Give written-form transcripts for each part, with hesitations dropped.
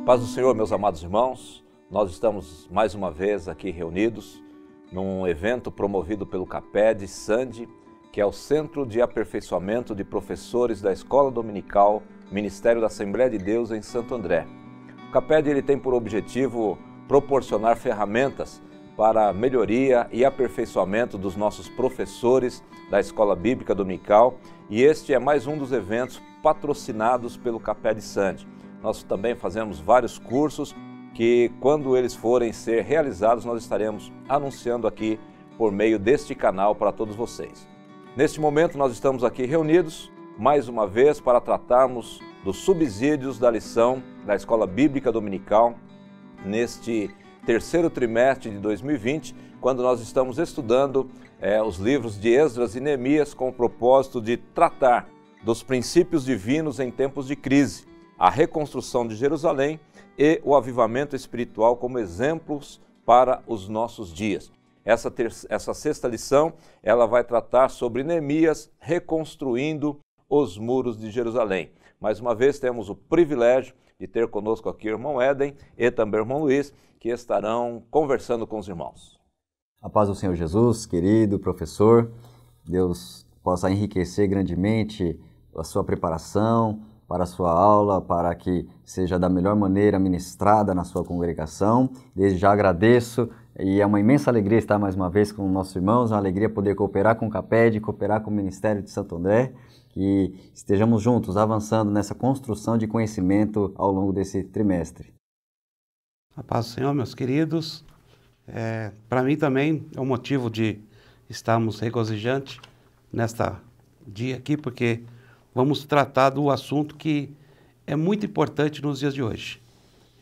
Paz do Senhor, meus amados irmãos, nós estamos mais uma vez aqui reunidos num evento promovido pelo CAPED Sande, que é o Centro de Aperfeiçoamento de Professores da Escola Dominical Ministério da Assembleia de Deus em Santo André. O CAPED tem por objetivo proporcionar ferramentas para a melhoria e aperfeiçoamento dos nossos professores da Escola Bíblica Dominical, e este é mais um dos eventos patrocinados pelo CAPED Sande. Nós também fazemos vários cursos que, quando eles forem ser realizados, nós estaremos anunciando aqui por meio deste canal para todos vocês. Neste momento, nós estamos aqui reunidos, mais uma vez, para tratarmos dos subsídios da lição da Escola Bíblica Dominical, neste terceiro trimestre de 2020, quando nós estamos estudando os livros de Esdras e Neemias com o propósito de tratar dos princípios divinos em tempos de crise, a reconstrução de Jerusalém e o avivamento espiritual como exemplos para os nossos dias. Essa sexta lição, ela vai tratar sobre Neemias reconstruindo os muros de Jerusalém. Mais uma vez temos o privilégio de ter conosco aqui o irmão Éden e também o irmão Luiz, que estarão conversando com os irmãos. A paz do Senhor Jesus, querido professor, Deus possa enriquecer grandemente a sua preparação para a sua aula, para que seja da melhor maneira ministrada na sua congregação. Desde já agradeço e é uma imensa alegria estar mais uma vez com nossos irmãos, uma alegria poder cooperar com o CAPED, cooperar com o Ministério de Santo André, que estejamos juntos avançando nessa construção de conhecimento ao longo desse trimestre. A paz do Senhor, meus queridos. Para mim também é um motivo de estarmos regozijantes nesta dia aqui, porque vamos tratar do assunto que é muito importante nos dias de hoje.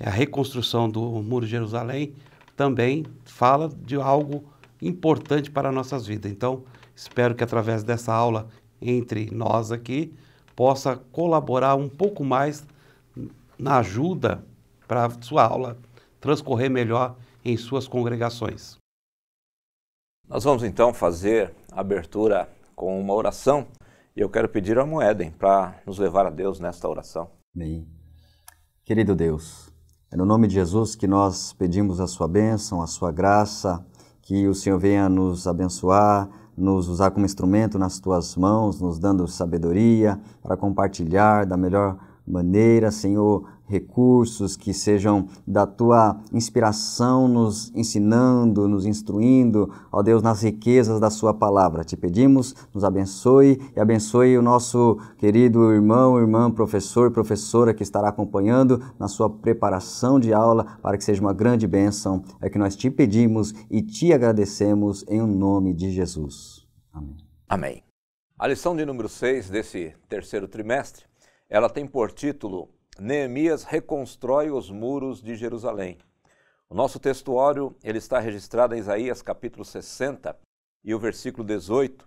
A reconstrução do Muro de Jerusalém também fala de algo importante para nossas vidas. Então, espero que através dessa aula entre nós aqui, possa colaborar um pouco mais na ajuda para a sua aula transcorrer melhor em suas congregações. Nós vamos então fazer a abertura com uma oração. E eu quero pedir ao irmão Éden para nos levar a Deus nesta oração. Bem, querido Deus, é no nome de Jesus que nós pedimos a sua bênção, a sua graça, que o Senhor venha nos abençoar, nos usar como instrumento nas tuas mãos, nos dando sabedoria para compartilhar da melhor maneira, Senhor, recursos que sejam da tua inspiração, nos ensinando, nos instruindo, ó Deus, nas riquezas da sua palavra. Te pedimos, nos abençoe e abençoe o nosso querido irmão, irmã, professor e professora que estará acompanhando na sua preparação de aula, para que seja uma grande bênção. É que nós te pedimos e te agradecemos em nome de Jesus. Amém. Amém. A lição de número 6 desse terceiro trimestre, ela tem por título Neemias reconstrói os muros de Jerusalém. O nosso textuário ele está registrado em Isaías capítulo 60 e o versículo 18,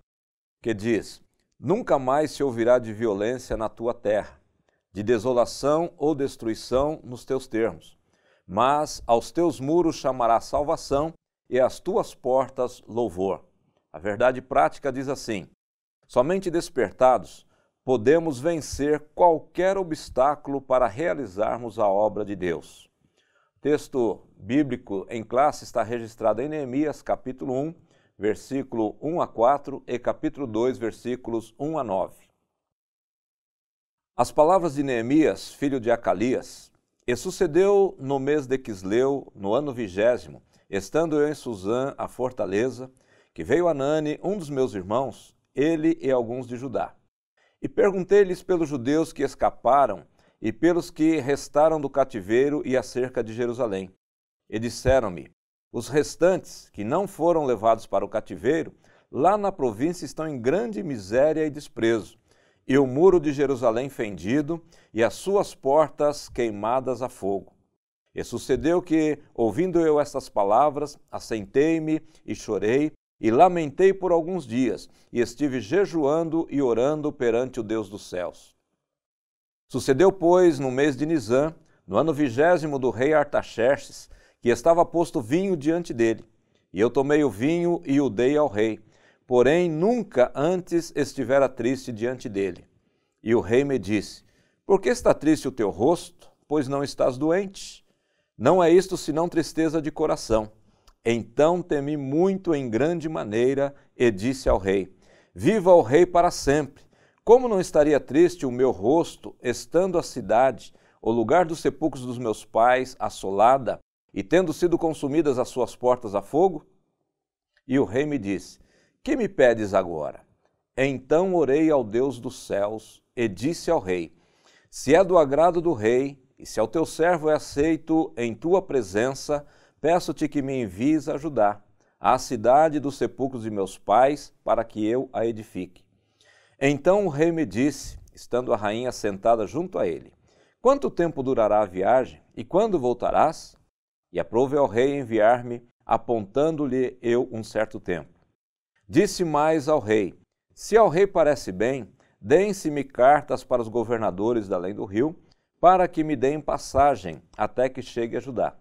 que diz: Nunca mais se ouvirá de violência na tua terra, de desolação ou destruição nos teus termos, mas aos teus muros chamará salvação e às tuas portas louvor. A verdade prática diz assim: somente despertados podemos vencer qualquer obstáculo para realizarmos a obra de Deus. O texto bíblico em classe está registrado em Neemias, capítulo 1, versículo 1 a 4 e capítulo 2, versículos 1 a 9. As palavras de Neemias, filho de Acalias: E sucedeu no mês de Quisleu, no ano 20º, estando eu em Suzã, a fortaleza, que veio Anani, um dos meus irmãos, ele e alguns de Judá. E perguntei-lhes pelos judeus que escaparam e pelos que restaram do cativeiro e acerca de Jerusalém. E disseram-me: os restantes, que não foram levados para o cativeiro, lá na província estão em grande miséria e desprezo, e o muro de Jerusalém fendido, e as suas portas queimadas a fogo. E sucedeu que, ouvindo eu estas palavras, assentei-me e chorei, e lamentei por alguns dias, e estive jejuando e orando perante o Deus dos céus. Sucedeu, pois, no mês de Nisã, no ano 20º do rei Artaxerxes, que estava posto vinho diante dele. E eu tomei o vinho e o dei ao rei, porém nunca antes estivera triste diante dele. E o rei me disse: por que está triste o teu rosto? pois não estás doente? Não é isto senão tristeza de coração. Então temi muito em grande maneira e disse ao rei: Viva o rei para sempre! Como não estaria triste o meu rosto, estando a cidade, o lugar dos sepulcros dos meus pais, assolada, e tendo sido consumidas as suas portas a fogo? E o rei me disse: Que me pedes agora? Então orei ao Deus dos céus e disse ao rei: Se é do agrado do rei, e se ao teu servo é aceito em tua presença, peço-te que me envies a Judá, à cidade dos sepulcros de meus pais, para que eu a edifique. Então o rei me disse, estando a rainha sentada junto a ele: Quanto tempo durará a viagem, e quando voltarás? E aprouve ao rei enviar-me, apontando-lhe eu um certo tempo. Disse mais ao rei: Se ao rei parece bem, deem-se-me cartas para os governadores da além do rio, para que me deem passagem até que chegue a Judá.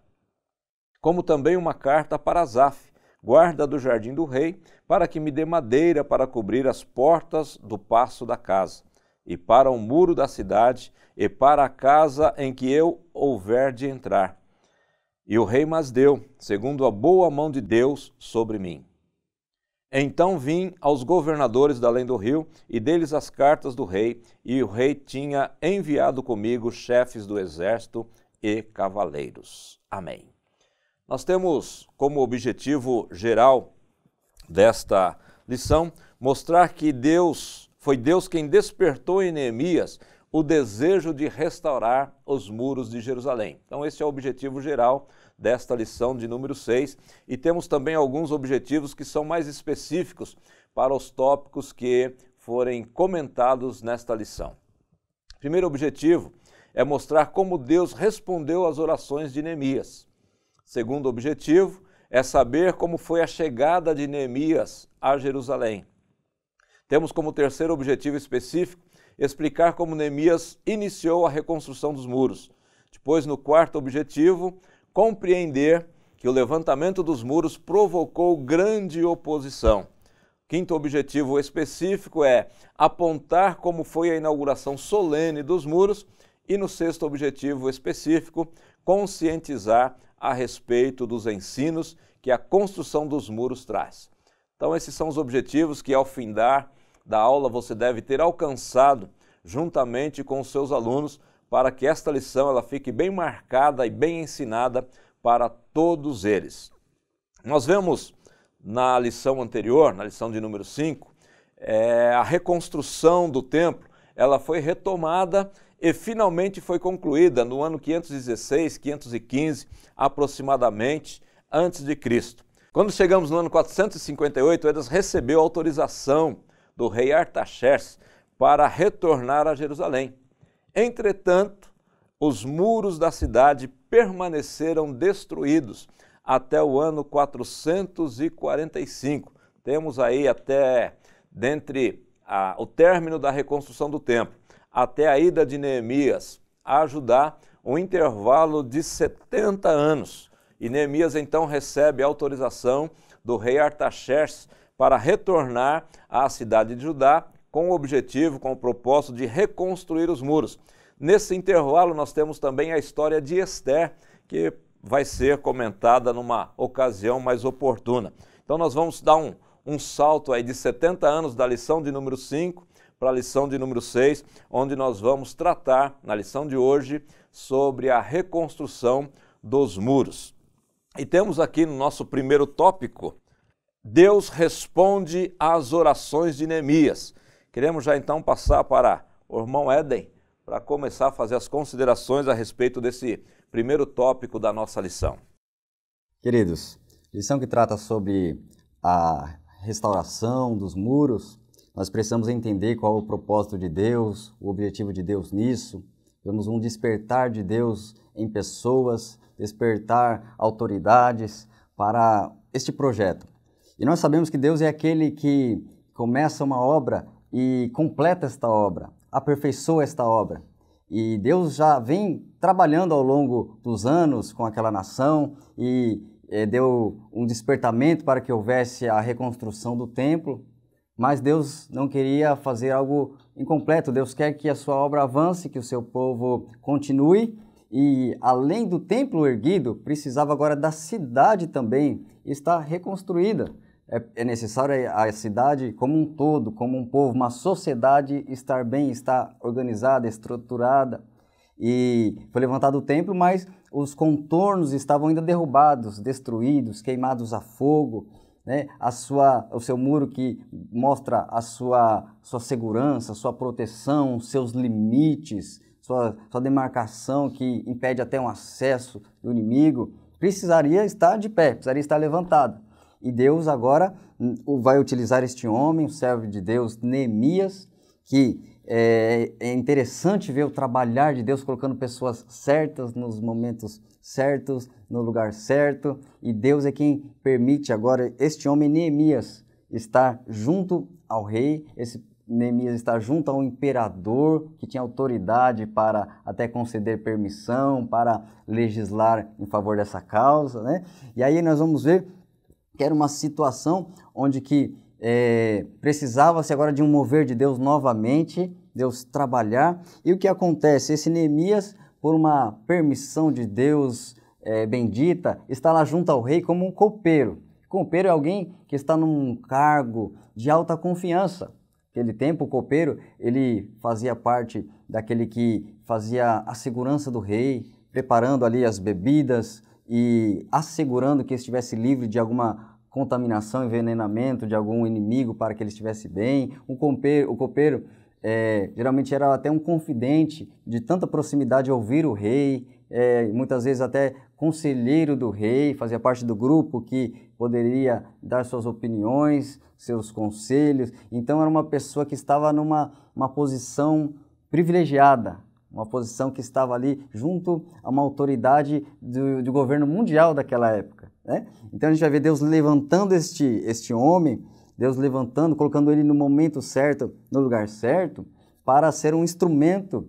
Como também uma carta para Asaf, guarda do jardim do rei, para que me dê madeira para cobrir as portas do paço da casa, e para o muro da cidade, e para a casa em que eu houver de entrar. E o rei mas deu, segundo a boa mão de Deus sobre mim. Então vim aos governadores da além do rio, e dei-lhes as cartas do rei, e o rei tinha enviado comigo chefes do exército e cavaleiros. Amém. Nós temos como objetivo geral desta lição mostrar que foi Deus quem despertou em Neemias o desejo de restaurar os muros de Jerusalém. Então esse é o objetivo geral desta lição de número 6, e temos também alguns objetivos que são mais específicos para os tópicos que forem comentados nesta lição. O primeiro objetivo é mostrar como Deus respondeu às orações de Neemias. Segundo objetivo é saber como foi a chegada de Neemias a Jerusalém. Temos como terceiro objetivo específico explicar como Neemias iniciou a reconstrução dos muros. Depois, no quarto objetivo, compreender que o levantamento dos muros provocou grande oposição. Quinto objetivo específico é apontar como foi a inauguração solene dos muros. E no sexto objetivo específico, conscientizar a respeito dos ensinos que a construção dos muros traz. Então esses são os objetivos que ao findar da aula você deve ter alcançado juntamente com os seus alunos, para que esta lição ela fique bem marcada e bem ensinada para todos eles. Nós vemos na lição anterior, na lição de número 5, a reconstrução do templo, ela foi retomada e finalmente foi concluída no ano 516, 515, aproximadamente, antes de Cristo. Quando chegamos no ano 458, Esdras recebeu autorização do rei Artaxerxes para retornar a Jerusalém. Entretanto, os muros da cidade permaneceram destruídos até o ano 445. Temos aí até, o término da reconstrução do templo, até a ida de Neemias a Judá, um intervalo de 70 anos. E Neemias então recebe a autorização do rei Artaxerxes para retornar à cidade de Judá com o objetivo, com o propósito de reconstruir os muros. Nesse intervalo nós temos também a história de Ester, que vai ser comentada numa ocasião mais oportuna. Então nós vamos dar um salto aí de 70 anos da lição de número 5 para a lição de número 6, onde nós vamos tratar, na lição de hoje, sobre a reconstrução dos muros. E temos aqui no nosso primeiro tópico, Deus responde às orações de Neemias. Queremos já então passar para o irmão Éden, para começar a fazer as considerações a respeito desse primeiro tópico da nossa lição. Queridos, lição que trata sobre a restauração dos muros, nós precisamos entender qual é o propósito de Deus, o objetivo de Deus nisso. Vemos um despertar de Deus em pessoas, despertar autoridades para este projeto. E nós sabemos que Deus é aquele que começa uma obra e completa esta obra, aperfeiçoa esta obra. E Deus já vem trabalhando ao longo dos anos com aquela nação e deu um despertamento para que houvesse a reconstrução do templo, mas Deus não queria fazer algo incompleto. Deus quer que a sua obra avance, que o seu povo continue, E além do templo erguido, precisava agora da cidade também estar reconstruída. É necessário a cidade como um todo, como um povo, uma sociedade estar bem, estar organizada, estruturada. E foi levantado o templo, mas os contornos estavam ainda derrubados, destruídos, queimados a fogo, né? O seu muro que mostra a sua segurança, sua proteção, seus limites, sua demarcação que impede até um acesso do inimigo, precisaria estar de pé, precisaria estar levantado. E Deus agora vai utilizar este homem, o servo de Deus, Neemias, que é interessante ver o trabalhar de Deus colocando pessoas certas nos momentos certos, no lugar certo. E Deus é quem permite agora este homem, Neemias, estar junto ao rei, esse Neemias estar junto ao imperador, que tinha autoridade para até conceder permissão, para legislar em favor dessa causa, né? E aí nós vamos ver que era uma situação onde que precisava-se agora de um mover de Deus novamente, Deus trabalhar. E o que acontece? Esse Neemias, por uma permissão de Deus bendita, está lá junto ao rei como um copeiro. Copeiro é alguém que está num cargo de alta confiança. Naquele tempo, o copeiro, ele fazia parte daquele que fazia a segurança do rei, preparando ali as bebidas e assegurando que estivesse livre de alguma contaminação, envenenamento de algum inimigo para que ele estivesse bem. O copeiro geralmente era até um confidente de tanta proximidade a ouvir o rei, muitas vezes até conselheiro do rei, fazia parte do grupo que poderia dar suas opiniões, seus conselhos. Então era uma pessoa que estava numa posição privilegiada, uma posição que estava ali junto a uma autoridade do governo mundial daquela época, né? Então a gente vai ver Deus levantando este homem, Deus levantando, colocando ele no momento certo, no lugar certo, para ser um instrumento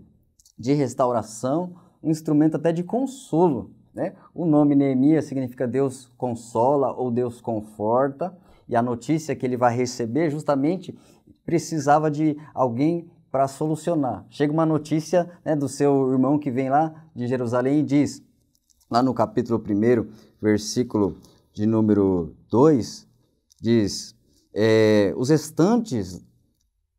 de restauração, um instrumento até de consolo, né? O nome Neemias significa Deus consola ou Deus conforta, e a notícia que ele vai receber justamente precisava de alguém para solucionar. Chega uma notícia, né, do seu irmão que vem lá de Jerusalém e diz, lá no capítulo 1, versículo de número 2, diz, os restantes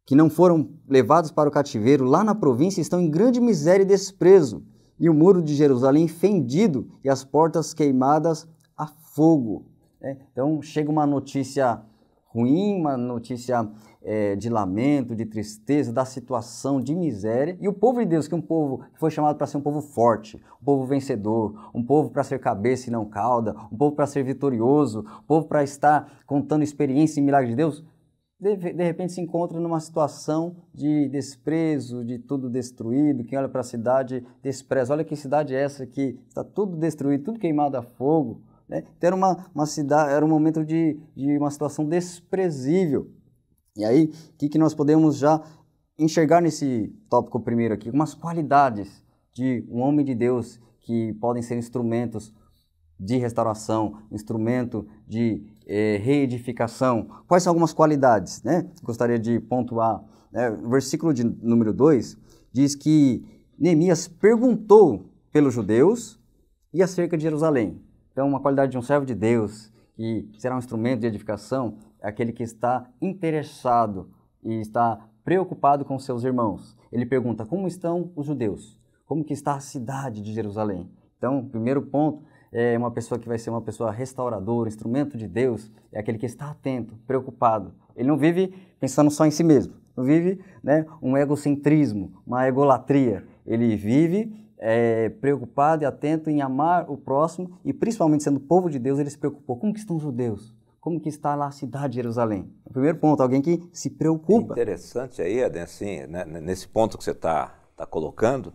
que não foram levados para o cativeiro lá na província estão em grande miséria e desprezo, e o muro de Jerusalém fendido e as portas queimadas a fogo. Então chega uma notícia ruim, uma notícia de lamento, de tristeza, da situação de miséria. E o povo de Deus, que é um povo que foi chamado para ser um povo forte, um povo vencedor, um povo para ser cabeça e não cauda, um povo para ser vitorioso, um povo para estar contando experiência e milagre de Deus, de repente se encontra numa situação de desprezo, de tudo destruído. Quem olha para a cidade despreza. Olha que cidade é essa que está tudo destruído, tudo queimado a fogo. Então era uma cidade, era um momento de uma situação desprezível. E aí, o que nós podemos já enxergar nesse tópico primeiro aqui? Umas qualidades de um homem de Deus que podem ser instrumentos de restauração, instrumento de reedificação. Quais são algumas qualidades, né? Gostaria de pontuar. O versículo de número 2 diz que Neemias perguntou pelos judeus e acerca de Jerusalém. Então, uma qualidade de um servo de Deus, que será um instrumento de edificação, é aquele que está interessado e está preocupado com seus irmãos. Ele pergunta, como estão os judeus? Como que está a cidade de Jerusalém? Então, primeiro ponto, é uma pessoa que vai ser uma pessoa restauradora, instrumento de Deus, é aquele que está atento, preocupado. Ele não vive pensando só em si mesmo, não vive, né, um egocentrismo, uma egolatria. Ele vive preocupado e atento em amar o próximo, e principalmente sendo povo de Deus, ele se preocupou. Como que estão os judeus? Como que está lá a cidade de Jerusalém? O primeiro ponto, alguém que se preocupa. É interessante aí, assim, né, nesse ponto que você está colocando,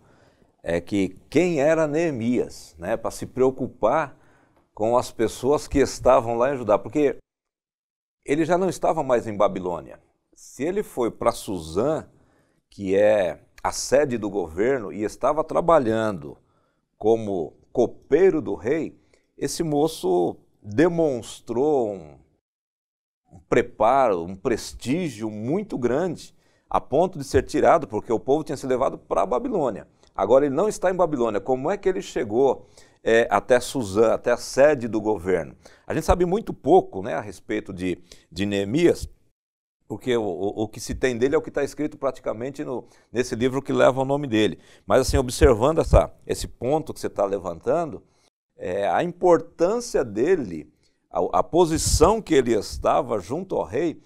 é que quem era Neemias, né, para se preocupar com as pessoas que estavam lá em Judá, porque ele já não estava mais em Babilônia. Se ele foi para Suzã, que é a sede do governo, e estava trabalhando como copeiro do rei, esse moço demonstrou um preparo, um prestígio muito grande, a ponto de ser tirado, porque o povo tinha se levado para a Babilônia. Agora ele não está em Babilônia. Como é que ele chegou até Suzã, até a sede do governo? A gente sabe muito pouco, né, a respeito de Neemias, porque o que se tem dele é o que está escrito praticamente nesse livro que leva o nome dele. Mas assim, observando esse ponto que você está levantando, a importância dele, a posição que ele estava junto ao rei,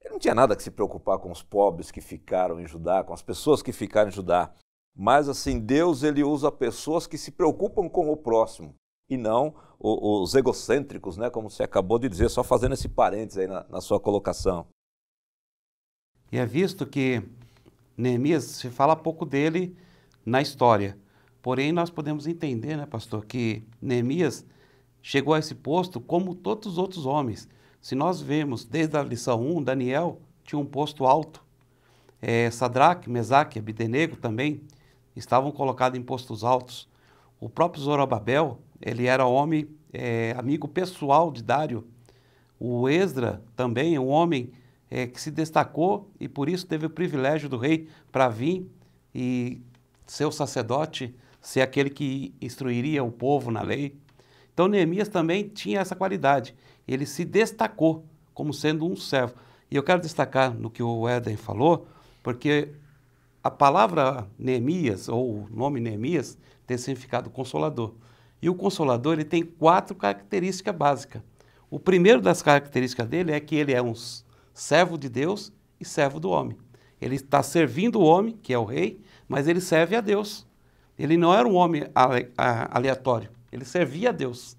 ele não tinha nada que se preocupar com os pobres que ficaram em Judá, com as pessoas que ficaram em Judá. Mas assim, Deus ele usa pessoas que se preocupam com o próximo e não os egocêntricos, né, como você acabou de dizer, só fazendo esse parênteses aí na sua colocação. E é visto que Neemias, se fala pouco dele na história. Porém, nós podemos entender, né, pastor, que Neemias chegou a esse posto como todos os outros homens. Se nós vemos, desde a lição 1, Daniel tinha um posto alto. Sadraque, Mesaque e Abdenego também estavam colocados em postos altos. O próprio Zorobabel, ele era homem, amigo pessoal de Dário. O Esdra também, um homem que se destacou e por isso teve o privilégio do rei para vir e ser o sacerdote, ser aquele que instruiria o povo na lei. Então Neemias também tinha essa qualidade. Ele se destacou como sendo um servo. E eu quero destacar no que o Éden falou, porque a palavra Neemias, ou o nome Neemias, tem significado consolador. E o consolador ele tem 4 características básicas. O primeiro das características dele é que ele é um servo de Deus e servo do homem. Ele está servindo o homem, que é o rei, mas ele serve a Deus. Ele não era um homem aleatório, ele servia a Deus.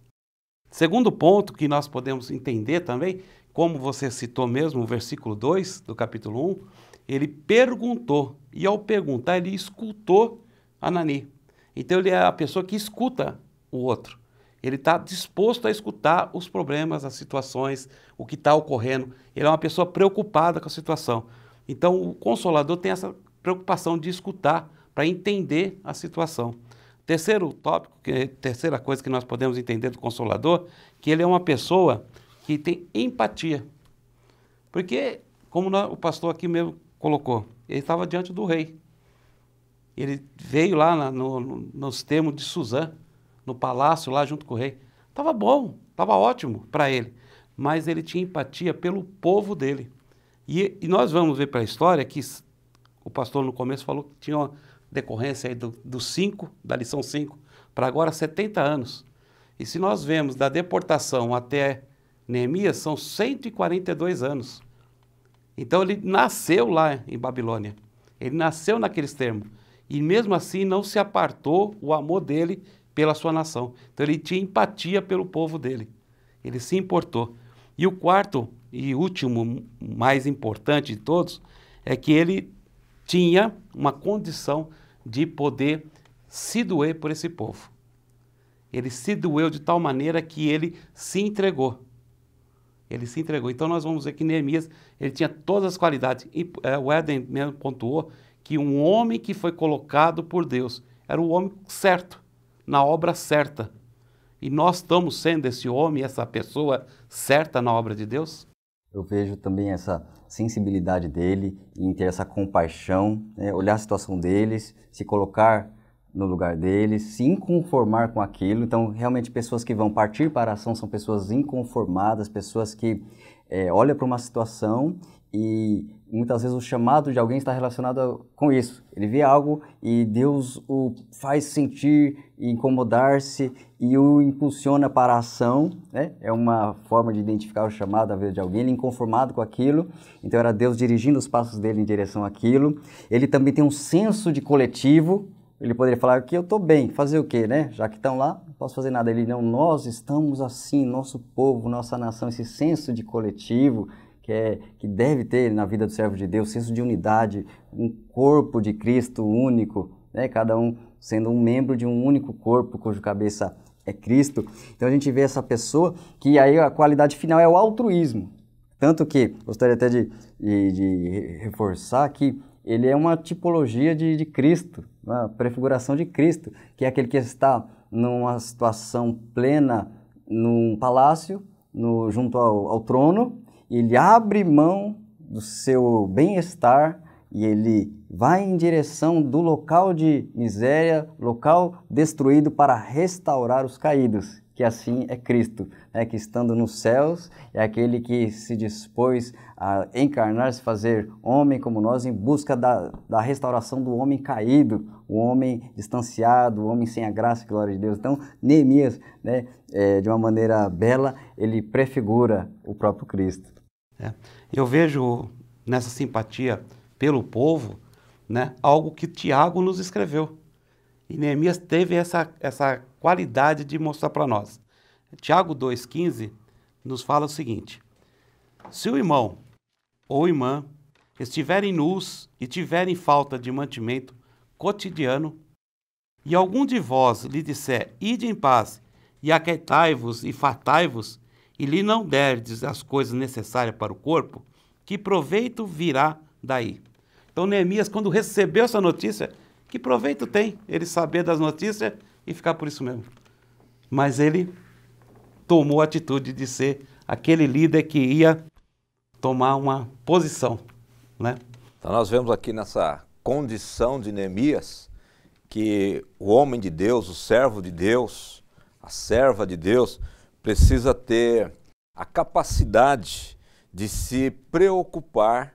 Segundo ponto que nós podemos entender também, como você citou mesmo o versículo 2 do capítulo 1, ele perguntou, e ao perguntar ele escutou Anani. Então ele é a pessoa que escuta o outro. Ele está disposto a escutar os problemas, as situações, o que está ocorrendo. Ele é uma pessoa preocupada com a situação. Então, o Consolador tem essa preocupação de escutar para entender a situação. Terceiro tópico, terceira coisa que nós podemos entender do Consolador, que ele é uma pessoa que tem empatia. Porque, como o pastor aqui mesmo colocou, ele estava diante do rei. Ele veio lá nos termos de Suzã, no palácio lá junto com o rei. Estava bom, estava ótimo para ele, mas ele tinha empatia pelo povo dele. E nós vamos ver para a história que o pastor no começo falou que tinha uma decorrência aí da lição 5, para agora 70 anos. E se nós vemos da deportação até Neemias, são 142 anos. Então ele nasceu lá em Babilônia, ele nasceu naqueles termos, e mesmo assim não se apartou o amor dele pela sua nação. Então ele tinha empatia pelo povo dele, ele se importou. E o quarto e último, mais importante de todos, é que ele tinha uma condição de poder se doer por esse povo. Ele se doeu de tal maneira que ele se entregou. Ele se entregou. Então nós vamos ver que Neemias, ele tinha todas as qualidades. E o Éden mesmo pontuou que um homem que foi colocado por Deus era o homem certo, na obra certa. E nós estamos sendo esse homem, essa pessoa certa na obra de Deus? Eu vejo também essa sensibilidade dele em ter essa compaixão, né? Olhar a situação deles, se colocar no lugar deles, se inconformar com aquilo. Então, realmente, pessoas que vão partir para a ação são pessoas inconformadas, pessoas que olham para uma situação e muitas vezes o chamado de alguém está relacionado com isso. Ele vê algo e Deus o faz sentir e incomodar-se e o impulsiona para a ação, né? É uma forma de identificar o chamado à vida de alguém, ele inconformado com aquilo, então era Deus dirigindo os passos dele em direção àquilo. Ele também tem um senso de coletivo, ele poderia falar que eu estou bem, fazer o quê, né? Já que estão lá, não posso fazer nada. Ele não, nós estamos assim, nosso povo, nossa nação, esse senso de coletivo, que deve ter na vida do servo de Deus, senso de unidade, um corpo de Cristo único, né? Cada um sendo um membro de um único corpo, cujo cabeça é Cristo. Então a gente vê essa pessoa que aí a qualidade final é o altruísmo. Tanto que, gostaria até de reforçar que ele é uma tipologia de Cristo, uma prefiguração de Cristo, que é aquele que está numa situação plena num palácio, junto ao trono, ele abre mão do seu bem-estar e ele vai em direção do local de miséria, local destruído, para restaurar os caídos, que assim é Cristo, né? Que estando nos céus é aquele que se dispôs a encarnar, se fazer homem como nós, em busca da restauração do homem caído, o homem distanciado, o homem sem a graça e glória de Deus. Então, Neemias, né, de uma maneira bela, ele prefigura o próprio Cristo. Eu vejo nessa simpatia pelo povo, né, algo que Tiago nos escreveu. E Neemias teve essa qualidade de mostrar para nós. Tiago 2,15 nos fala o seguinte: se o irmão ou irmã estiverem nus e tiverem falta de mantimento cotidiano, e algum de vós lhe disser, ide em paz, e aquietai-vos e fartai-vos, e lhe não derdes as coisas necessárias para o corpo, que proveito virá daí? Então Neemias, quando recebeu essa notícia, que proveito tem ele saber das notícias e ficar por isso mesmo? Mas ele tomou a atitude de ser aquele líder que ia tomar uma posição, né? Então nós vemos aqui nessa condição de Neemias que o homem de Deus, o servo de Deus, a serva de Deus, precisa ter a capacidade de se preocupar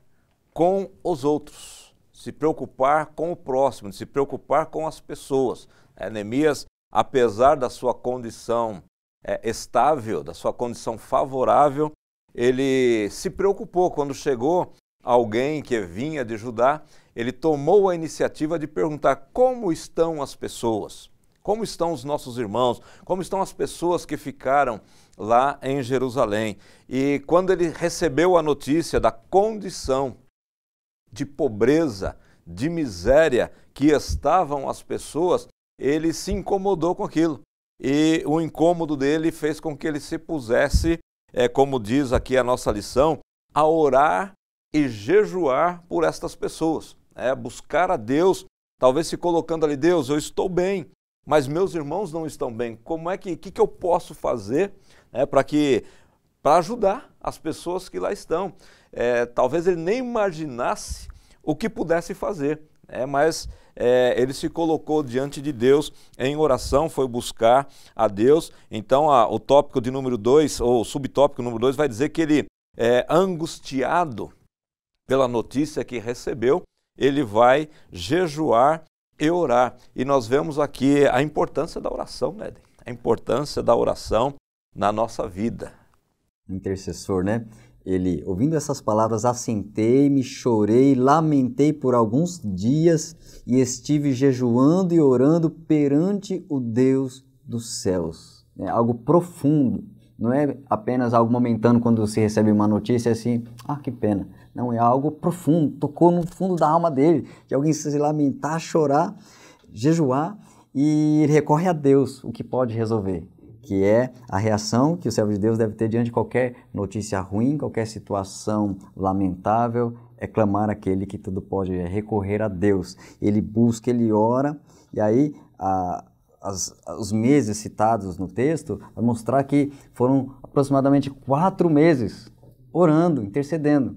com os outros, se preocupar com o próximo, de se preocupar com as pessoas. Neemias, apesar da sua condição estável, da sua condição favorável, ele se preocupou quando chegou alguém que vinha de Judá, ele tomou a iniciativa de perguntar como estão as pessoas, como estão os nossos irmãos, como estão as pessoas que ficaram lá em Jerusalém. E quando ele recebeu a notícia da condição de pobreza, de miséria que estavam as pessoas, ele se incomodou com aquilo. E o incômodo dele fez com que ele se pusesse, como diz aqui a nossa lição, a orar e jejuar por estas pessoas. Buscar a Deus, talvez se colocando ali, Deus, eu estou bem, mas meus irmãos não estão bem. Como é que eu posso fazer para ajudar as pessoas que lá estão? Talvez ele nem imaginasse o que pudesse fazer, mas ele se colocou diante de Deus em oração, foi buscar a Deus. Então o tópico de número 2, ou o subtópico número 2, vai dizer que ele, angustiado pela notícia que recebeu, ele vai jejuar e orar. E nós vemos aqui a importância da oração, né? A importância da oração na nossa vida. Intercessor, né? Ele, ouvindo essas palavras, assentei-me, chorei, lamentei por alguns dias e estive jejuando e orando perante o Deus dos céus. É algo profundo, não é apenas algo momentâneo quando se recebe uma notícia assim, que pena. Não, é algo profundo, tocou no fundo da alma dele, de alguém se lamentar, chorar, jejuar, e ele recorre a Deus, o que pode resolver, que é a reação que o servo de Deus deve ter diante de qualquer notícia ruim, qualquer situação lamentável, é clamar aquele que tudo pode, é recorrer a Deus. Ele busca, ele ora, e aí os meses citados no texto vai mostrar que foram aproximadamente 4 meses orando, intercedendo.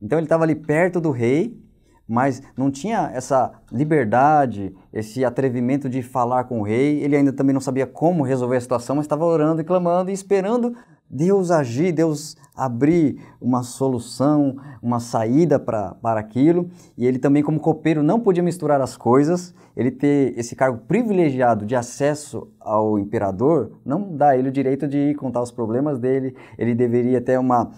Então ele estava ali perto do rei, mas não tinha essa liberdade, esse atrevimento de falar com o rei. Ele ainda também não sabia como resolver a situação, mas estava orando e clamando e esperando Deus agir, Deus abrir uma solução, uma saída para aquilo. E ele também, como copeiro, não podia misturar as coisas. Ele ter esse cargo privilegiado de acesso ao imperador não dá a ele o direito de contar os problemas dele. Ele deveria ter uma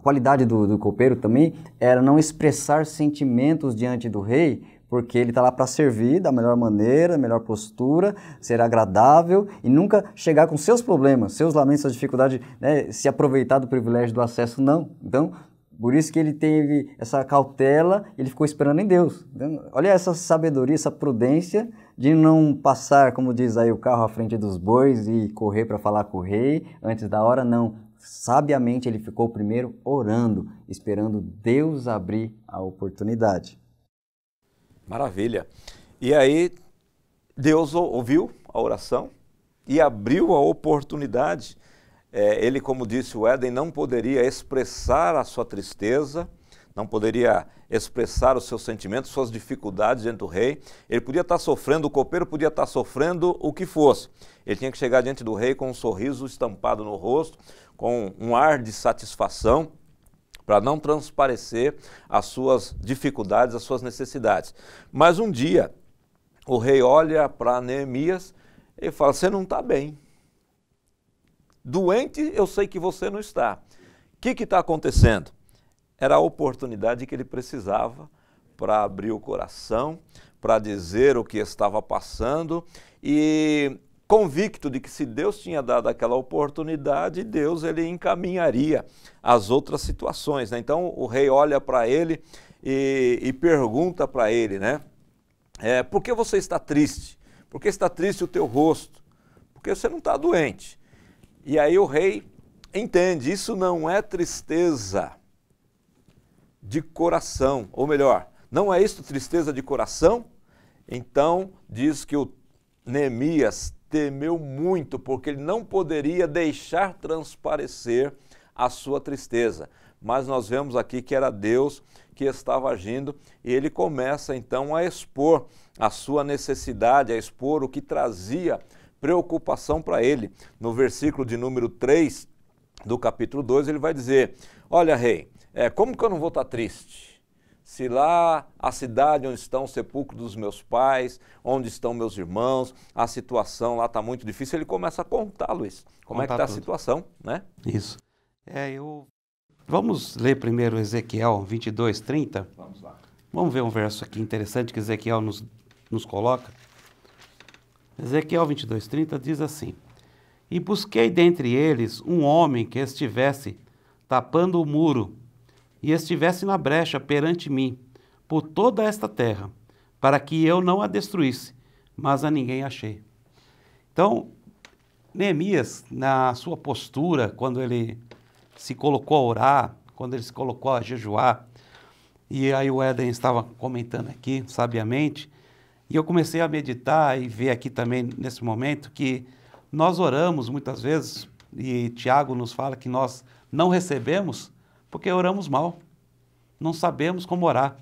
qualidade do copeiro também, era não expressar sentimentos diante do rei, porque ele está lá para servir da melhor maneira, da melhor postura, ser agradável e nunca chegar com seus problemas, seus lamentos, suas dificuldades, né, se aproveitar do privilégio do acesso, não. Então, por isso que ele teve essa cautela, ele ficou esperando em Deus. Então, olha essa sabedoria, essa prudência de não passar, como diz aí, o carro à frente dos bois e correr para falar com o rei antes da hora, não. Sabiamente ele ficou primeiro orando, esperando Deus abrir a oportunidade. Maravilha. E aí Deus ouviu a oração e abriu a oportunidade. Ele, como disse o Éden, não poderia expressar a sua tristeza, não poderia expressar os seus sentimentos, suas dificuldades diante do rei. Ele podia estar sofrendo, o copeiro podia estar sofrendo o que fosse. Ele tinha que chegar diante do rei com um sorriso estampado no rosto, com um ar de satisfação, para não transparecer as suas dificuldades, as suas necessidades. Mas um dia, o rei olha para Neemias e fala: você não está bem. Doente, eu sei que você não está. O que está acontecendo? Era a oportunidade que ele precisava para abrir o coração, para dizer o que estava passando, e convicto de que se Deus tinha dado aquela oportunidade, Deus ele encaminharia as outras situações, né? Então o rei olha para ele e pergunta para ele, né? Por que você está triste? Por que está triste o teu rosto? Porque você não está doente. E aí o rei entende, isso não é tristeza de coração, ou melhor, não é isso tristeza de coração? Então diz que o Neemias temeu muito, porque ele não poderia deixar transparecer a sua tristeza. Mas nós vemos aqui que era Deus que estava agindo, e ele começa então a expor a sua necessidade, a expor o que trazia preocupação para ele. No versículo de número 3 do capítulo 2, ele vai dizer: olha, rei, como que eu não vou estar triste? Se lá a cidade onde estão os sepulcros dos meus pais, onde estão meus irmãos, a situação lá está muito difícil. Ele começa a contar, Luiz, como é que está a situação, né? Isso. Vamos ler primeiro Ezequiel 22:30. Vamos lá. Vamos ver um verso aqui interessante que Ezequiel nos coloca. Ezequiel 22:30 diz assim: e busquei dentre eles um homem que estivesse tapando o muro e estivesse na brecha perante mim por toda esta terra, para que eu não a destruísse, mas a ninguém achei. Então, Neemias, na sua postura, quando ele se colocou a orar, quando ele se colocou a jejuar, e aí o Éden estava comentando aqui, sabiamente, e eu comecei a meditar e ver aqui também, nesse momento, que nós oramos muitas vezes, e Tiago nos fala que nós não recebemos porque oramos mal, não sabemos como orar.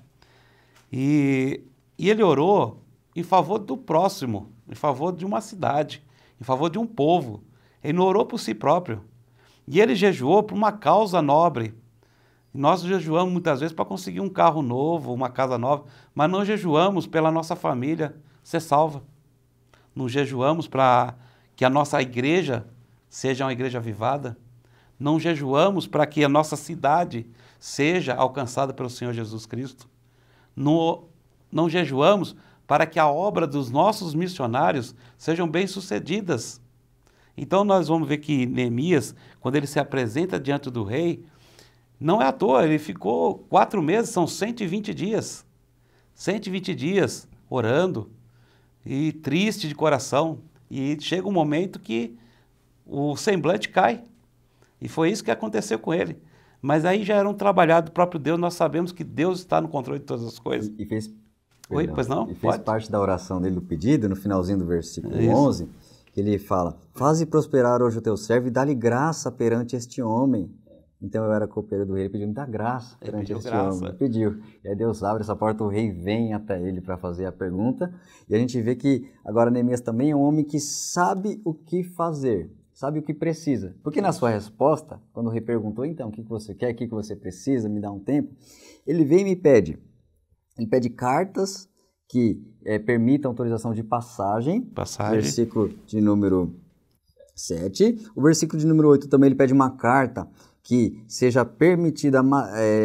E ele orou em favor do próximo, em favor de uma cidade, em favor de um povo. Ele não orou por si próprio. E ele jejuou por uma causa nobre. Nós jejuamos muitas vezes para conseguir um carro novo, uma casa nova, mas não jejuamos pela nossa família ser salva. Não jejuamos para que a nossa igreja seja uma igreja avivada. Não jejuamos para que a nossa cidade seja alcançada pelo Senhor Jesus Cristo. Não jejuamos para que a obra dos nossos missionários sejam bem-sucedidas. Então nós vamos ver que Neemias, quando ele se apresenta diante do rei, não é à toa, ele ficou 4 meses, são 120 dias. 120 dias orando e triste de coração. E chega um momento que o semblante cai. E foi isso que aconteceu com ele. Mas aí já era um trabalhado do próprio Deus, nós sabemos que Deus está no controle de todas as coisas. E fez, Oi, pois não? E fez parte da oração dele, do pedido, no finalzinho do versículo 11, que ele fala: faze prosperar hoje o teu servo e dá-lhe graça perante este homem. Então eu era copeiro do rei, ele pediu muita graça perante este homem. Ele pediu. E aí Deus abre essa porta, o rei vem até ele para fazer a pergunta. E a gente vê que agora Neemias também é um homem que sabe o que fazer, sabe o que precisa. Porque na sua resposta, quando o rei perguntou, então, o que você quer, o que você precisa, me dá um tempo, ele vem e me pede. Ele pede cartas que permitam autorização de passagem. Versículo de número 7. O versículo de número 8 também ele pede uma carta que seja permitida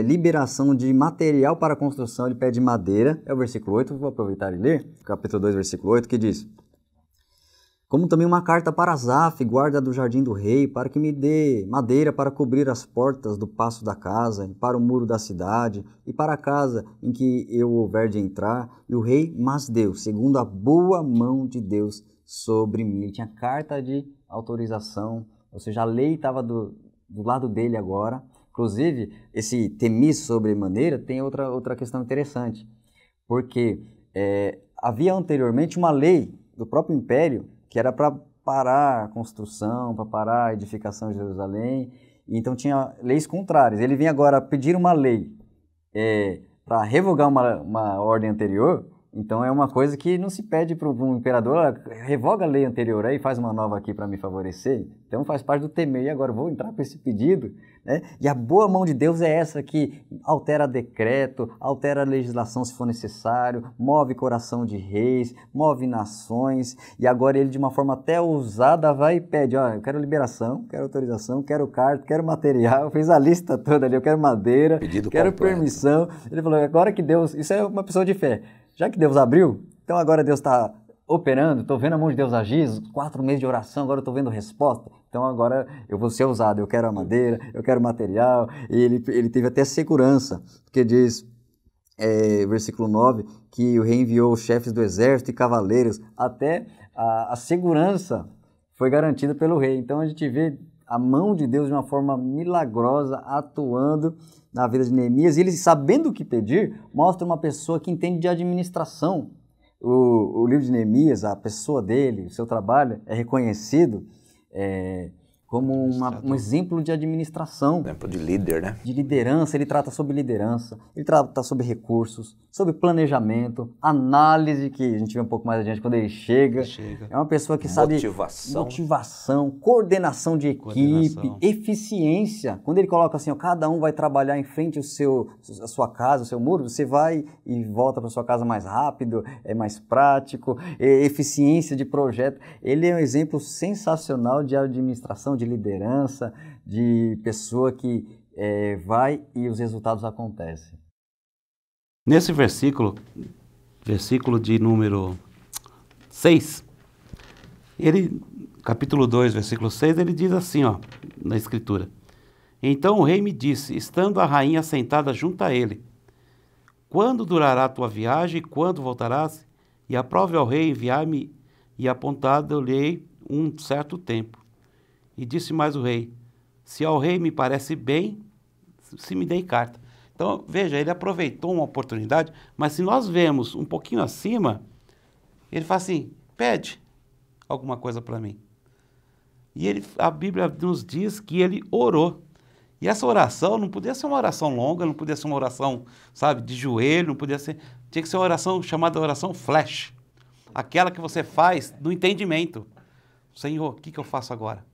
liberação de material para construção. Ele pede madeira. É o versículo 8, vou aproveitar e ler. Capítulo 2, versículo 8, que diz: como também uma carta para Asaf, guarda do jardim do rei, para que me dê madeira para cobrir as portas do paço da casa, e para o muro da cidade, e para a casa em que eu houver de entrar. E o rei mas deu, segundo a boa mão de Deus sobre mim. Ele tinha carta de autorização, ou seja, a lei estava do lado dele agora. Inclusive, esse temi sobremaneira tem outra questão interessante, porque havia anteriormente uma lei do próprio império que era para parar a construção, para parar a edificação de Jerusalém, e então tinha leis contrárias. Ele vem agora pedir uma lei para revogar uma ordem anterior, então é uma coisa que não se pede para um imperador, revoga a lei anterior aí, faz uma nova aqui para me favorecer. Então faz parte do temer, e agora eu vou entrar para esse pedido, né? E a boa mão de Deus é essa que altera decreto, altera a legislação se for necessário, move coração de reis, move nações, e agora ele de uma forma até ousada vai e pede, ó, eu quero liberação, quero autorização, quero carta, quero material, fez a lista toda ali, eu quero madeira, Pedido quero completo. Permissão. Ele falou, agora que Deus, isso é uma pessoa de fé, já que Deus abriu, então agora Deus está operando, estou vendo a mão de Deus agir, 4 meses de oração, agora estou vendo resposta, então agora eu vou ser ousado, eu quero a madeira, eu quero material, e ele teve até segurança, porque diz, versículo 9, que o rei enviou os chefes do exército e cavaleiros, até a segurança foi garantida pelo rei, então a gente vê a mão de Deus de uma forma milagrosa atuando na vida de Neemias, e ele, sabendo o que pedir, mostra uma pessoa que entende de administração. O livro de Neemias, a pessoa dele, o seu trabalho é reconhecido como um exemplo de administração. Exemplo de líder, né? De liderança, ele trata sobre liderança, ele trata sobre recursos, sobre planejamento, análise, que a gente vê um pouco mais adiante quando ele chega. É uma pessoa que sabe motivação, coordenação de equipe, eficiência. Quando ele coloca assim, ó, cada um vai trabalhar em frente à sua casa, o seu muro, você vai e volta para sua casa mais rápido, é mais prático, eficiência de projeto. Ele é um exemplo sensacional de administração, de liderança, de pessoa que vai e os resultados acontecem. Nesse versículo de número 6, capítulo 2, versículo 6, ele diz assim, ó, na escritura: Então o rei me disse, estando a rainha sentada junto a ele, quando durará a tua viagem e quando voltarás? E aprove ao rei enviar-me, e apontado-lhe um certo tempo. E disse mais o rei, se ao rei me parece bem, se me dei carta. Então, veja, ele aproveitou uma oportunidade, mas se nós vemos um pouquinho acima, ele fala assim, pede alguma coisa para mim. E a Bíblia nos diz que ele orou. E essa oração não podia ser uma oração longa, não podia ser uma oração, sabe, de joelho, não podia ser... Tinha que ser uma oração chamada oração flash. Aquela que você faz no entendimento. Senhor, o que eu faço agora?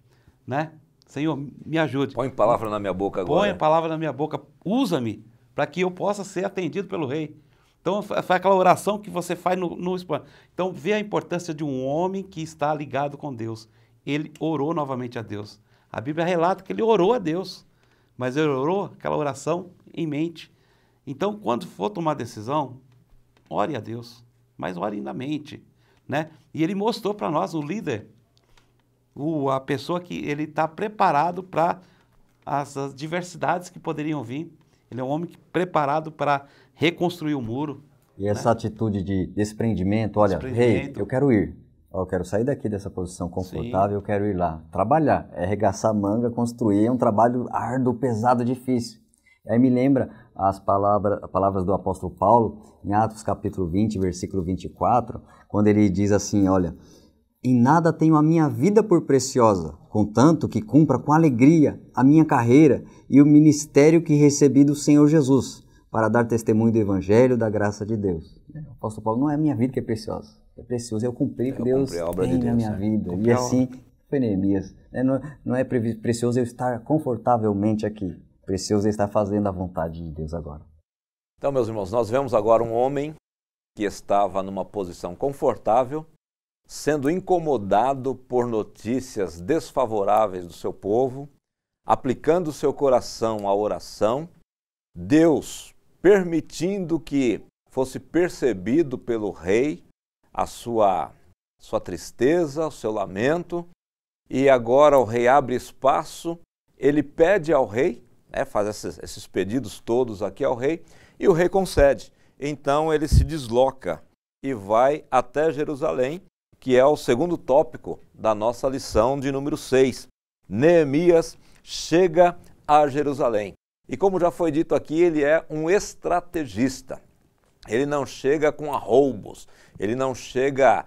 Né? Senhor, me ajude. Põe palavra na minha boca agora. Põe a palavra na minha boca. Usa-me para que eu possa ser atendido pelo rei. Então, foi aquela oração que você faz no espírito. Então, vê a importância de um homem que está ligado com Deus. Ele orou novamente a Deus. A Bíblia relata que ele orou a Deus, mas ele orou aquela oração em mente. Então, quando for tomar decisão, ore a Deus, mas ore na mente, né? E ele mostrou para nós, o líder, a pessoa que ele está preparado para as diversidades que poderiam vir. Ele é um homem preparado para reconstruir o muro. E essa atitude de desprendimento, olha, rei, eu quero ir. Eu quero sair daqui dessa posição confortável, eu quero ir lá. Trabalhar, arregaçar a manga, construir, é um trabalho árduo, pesado, difícil. Aí me lembra as palavras do apóstolo Paulo, em Atos capítulo 20, versículo 24, quando ele diz assim, olha, em nada tenho a minha vida por preciosa, contanto que cumpra com alegria a minha carreira e o ministério que recebi do Senhor Jesus, para dar testemunho do Evangelho da graça de Deus. O apóstolo Paulo, não é a minha vida que é preciosa, é precioso eu cumprir o que Deus tem na minha vida. E assim foi Neemias. Não é precioso eu estar confortavelmente aqui, precioso eu estar fazendo a vontade de Deus agora. Então, meus irmãos, nós vemos agora um homem que estava numa posição confortável, sendo incomodado por notícias desfavoráveis do seu povo, aplicando seu coração à oração, Deus permitindo que fosse percebido pelo rei a sua tristeza, o seu lamento, e agora o rei abre espaço, ele pede ao rei, faz esses pedidos todos aqui ao rei, e o rei concede. Então ele se desloca e vai até Jerusalém, que é o segundo tópico da nossa lição de número 6. Neemias chega a Jerusalém. E como já foi dito aqui, ele é um estrategista. Ele não chega com arroubos, ele não chega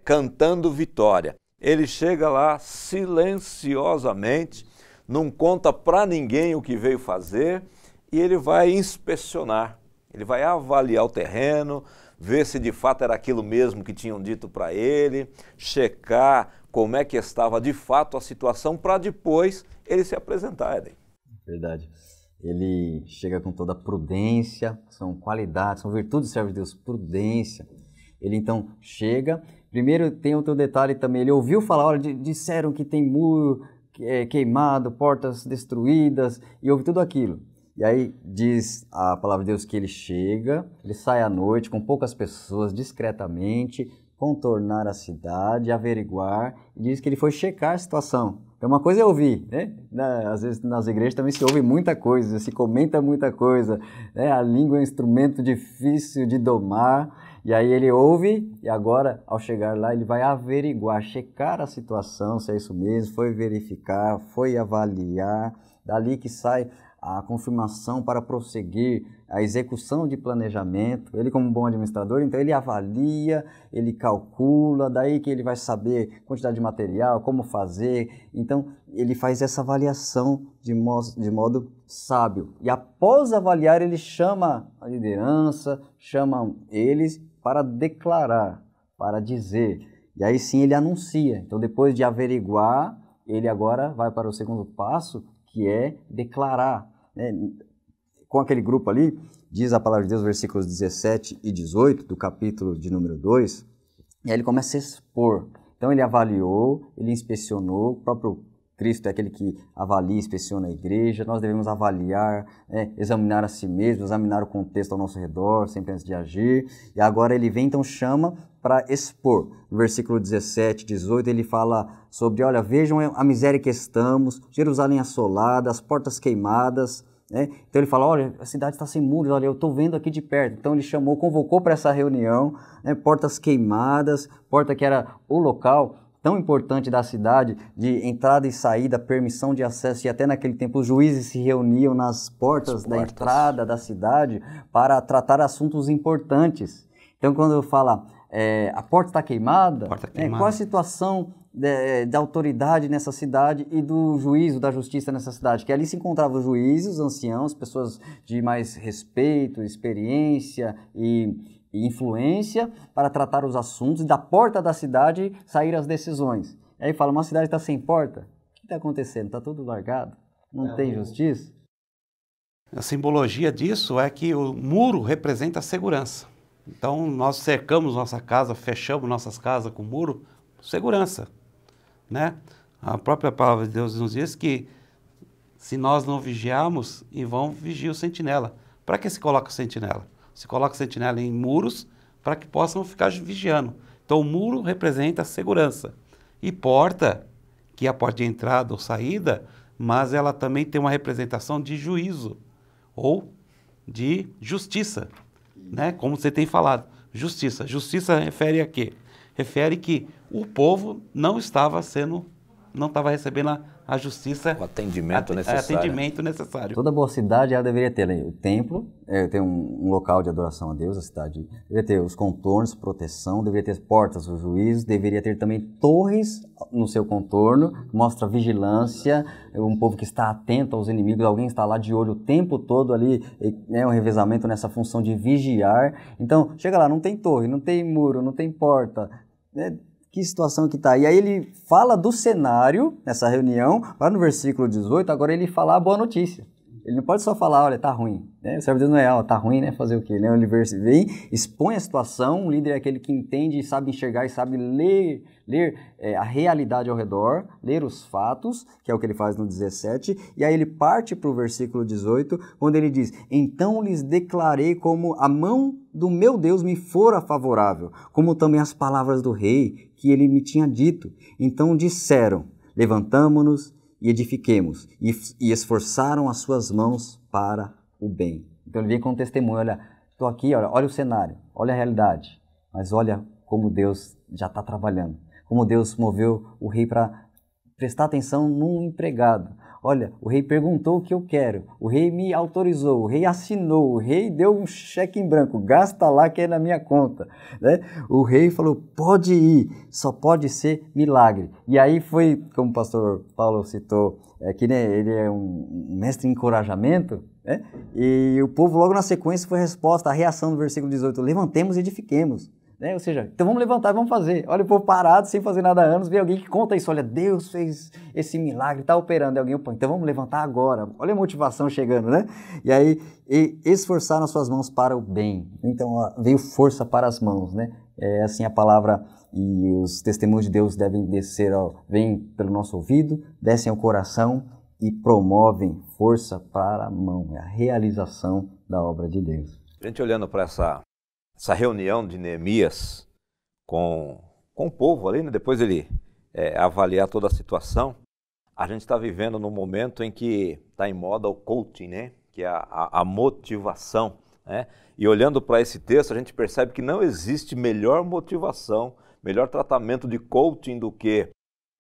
cantando vitória. Ele chega lá silenciosamente, não conta para ninguém o que veio fazer e ele vai inspecionar, ele vai avaliar o terreno, ver se de fato era aquilo mesmo que tinham dito para ele, checar como é que estava de fato a situação para depois ele se apresentar, Éden. Verdade. Ele chega com toda a prudência, são qualidades, são virtudes do servo de Deus, prudência. Ele então chega, primeiro tem outro detalhe também, ele ouviu falar, olha, disseram que tem muro queimado, portas destruídas, e ouve tudo aquilo. E aí diz a palavra de Deus que ele chega, ele sai à noite com poucas pessoas, discretamente, contornar a cidade, averiguar, e diz que ele foi checar a situação. Então uma coisa é ouvir, né? Às vezes nas igrejas também se ouve muita coisa, se comenta muita coisa, né? A língua é um instrumento difícil de domar, e aí ele ouve, e agora ao chegar lá ele vai averiguar, checar a situação, se é isso mesmo, foi verificar, foi avaliar, dali que sai a confirmação para prosseguir a execução de planejamento. Ele, como bom administrador, então ele avalia, ele calcula, daí que ele vai saber quantidade de material, como fazer. Então ele faz essa avaliação de modo sábio. E após avaliar, ele chama a liderança, chama eles para declarar, para dizer. E aí sim ele anuncia. Então depois de averiguar, ele agora vai para o segundo passo, que é declarar. Com aquele grupo ali, diz a palavra de Deus, versículos 17 e 18 do capítulo de número 2, e aí ele começa a expor. Então ele avaliou, ele inspecionou, o próprio Cristo é aquele que avalia e inspeciona a igreja, nós devemos avaliar, examinar a si mesmo, examinar o contexto ao nosso redor, sempre antes de agir, e agora ele vem, então chama para expor. No versículo 17, 18, ele fala sobre, olha, vejam a miséria que estamos, Jerusalém assolada, as portas queimadas, né? Então ele fala, olha, a cidade está sem muros, olha, eu estou vendo aqui de perto. Então ele chamou, convocou para essa reunião, né? Portas queimadas, porta que era o local tão importante da cidade, de entrada e saída, permissão de acesso, e até naquele tempo os juízes se reuniam nas portas da entrada da cidade para tratar assuntos importantes. Então quando fala, a porta está queimada, qual a situação da autoridade nessa cidade e do juízo, da justiça nessa cidade? Que ali se encontravam os juízes, os anciãos, pessoas de mais respeito, experiência e influência para tratar os assuntos, e da porta da cidade sair as decisões. Aí fala, uma cidade está sem porta? O que está acontecendo? Está tudo largado? Não tem justiça? A simbologia disso é que o muro representa a segurança. Então, nós cercamos nossa casa, fechamos nossas casas com muro, segurança, né? A própria palavra de Deus nos diz que se nós não vigiarmos, em vão vigia o sentinela. Para que se coloca o sentinela? Se coloca o sentinela em muros para que possam ficar vigiando. Então, o muro representa a segurança. E porta, que é a porta de entrada ou saída, mas ela também tem uma representação de juízo ou de justiça, né? Como você tem falado, justiça. Justiça refere a quê? Refere que o povo não estava recebendo a justiça, o atendimento necessário. Atendimento necessário. Toda boa cidade ela deveria ter o templo, ter um local de adoração a Deus, a cidade deveria ter os contornos, proteção, deveria ter portas, os juízos, deveria ter também torres no seu contorno, mostra vigilância, um povo que está atento aos inimigos, alguém está lá de olho o tempo todo ali, um revezamento nessa função de vigiar. Então, chega lá, não tem torre, não tem muro, não tem porta, né? Que situação que está. E aí ele fala do cenário, nessa reunião, lá no versículo 18, agora ele fala a boa notícia. Ele não pode só falar, olha, tá ruim. Né? O servo de Deus não é, tá ruim, né? Fazer o quê? Né? Ele vem, expõe a situação, o líder é aquele que entende, sabe enxergar e sabe ler a realidade ao redor, ler os fatos, que é o que ele faz no 17, e aí ele parte para o versículo 18, quando ele diz, então lhes declarei como a mão do meu Deus me fora favorável, como também as palavras do rei que ele me tinha dito. Então disseram, levantamo-nos e edifiquemos, e esforçaram as suas mãos para o bem. Então ele vem com um testemunho, olha, estou aqui, olha o cenário, olha a realidade, mas olha como Deus já está trabalhando, como Deus moveu o rei para prestar atenção num empregado. Olha, o rei perguntou o que eu quero, o rei me autorizou, o rei assinou, o rei deu um cheque em branco, gasta lá que é na minha conta, né? O rei falou, pode ir, só pode ser milagre. E aí foi, como o pastor Paulo citou, que né, ele é um mestre em encorajamento, né? E o povo logo na sequência foi a resposta, a reação do versículo 18, levantemos e edifiquemos. Ou seja, então vamos levantar e vamos fazer. Olha o povo parado, sem fazer nada há anos, vê alguém que conta isso, olha, Deus fez esse milagre, está operando, e alguém, opa, então vamos levantar agora. Olha a motivação chegando, né? E aí, esforçaram as suas mãos para o bem. Então, ó, veio força para as mãos, né? É assim a palavra e os testemunhos de Deus devem descer, ó, vêm pelo nosso ouvido, descem ao coração e promovem força para a mão, é a realização da obra de Deus. A gente olhando para essa reunião de Neemias com o povo ali, né? Depois ele avaliar toda a situação, a gente está vivendo num momento em que está em moda o coaching, né? Que é a motivação, né? E olhando para esse texto, a gente percebe que não existe melhor motivação, melhor tratamento de coaching do que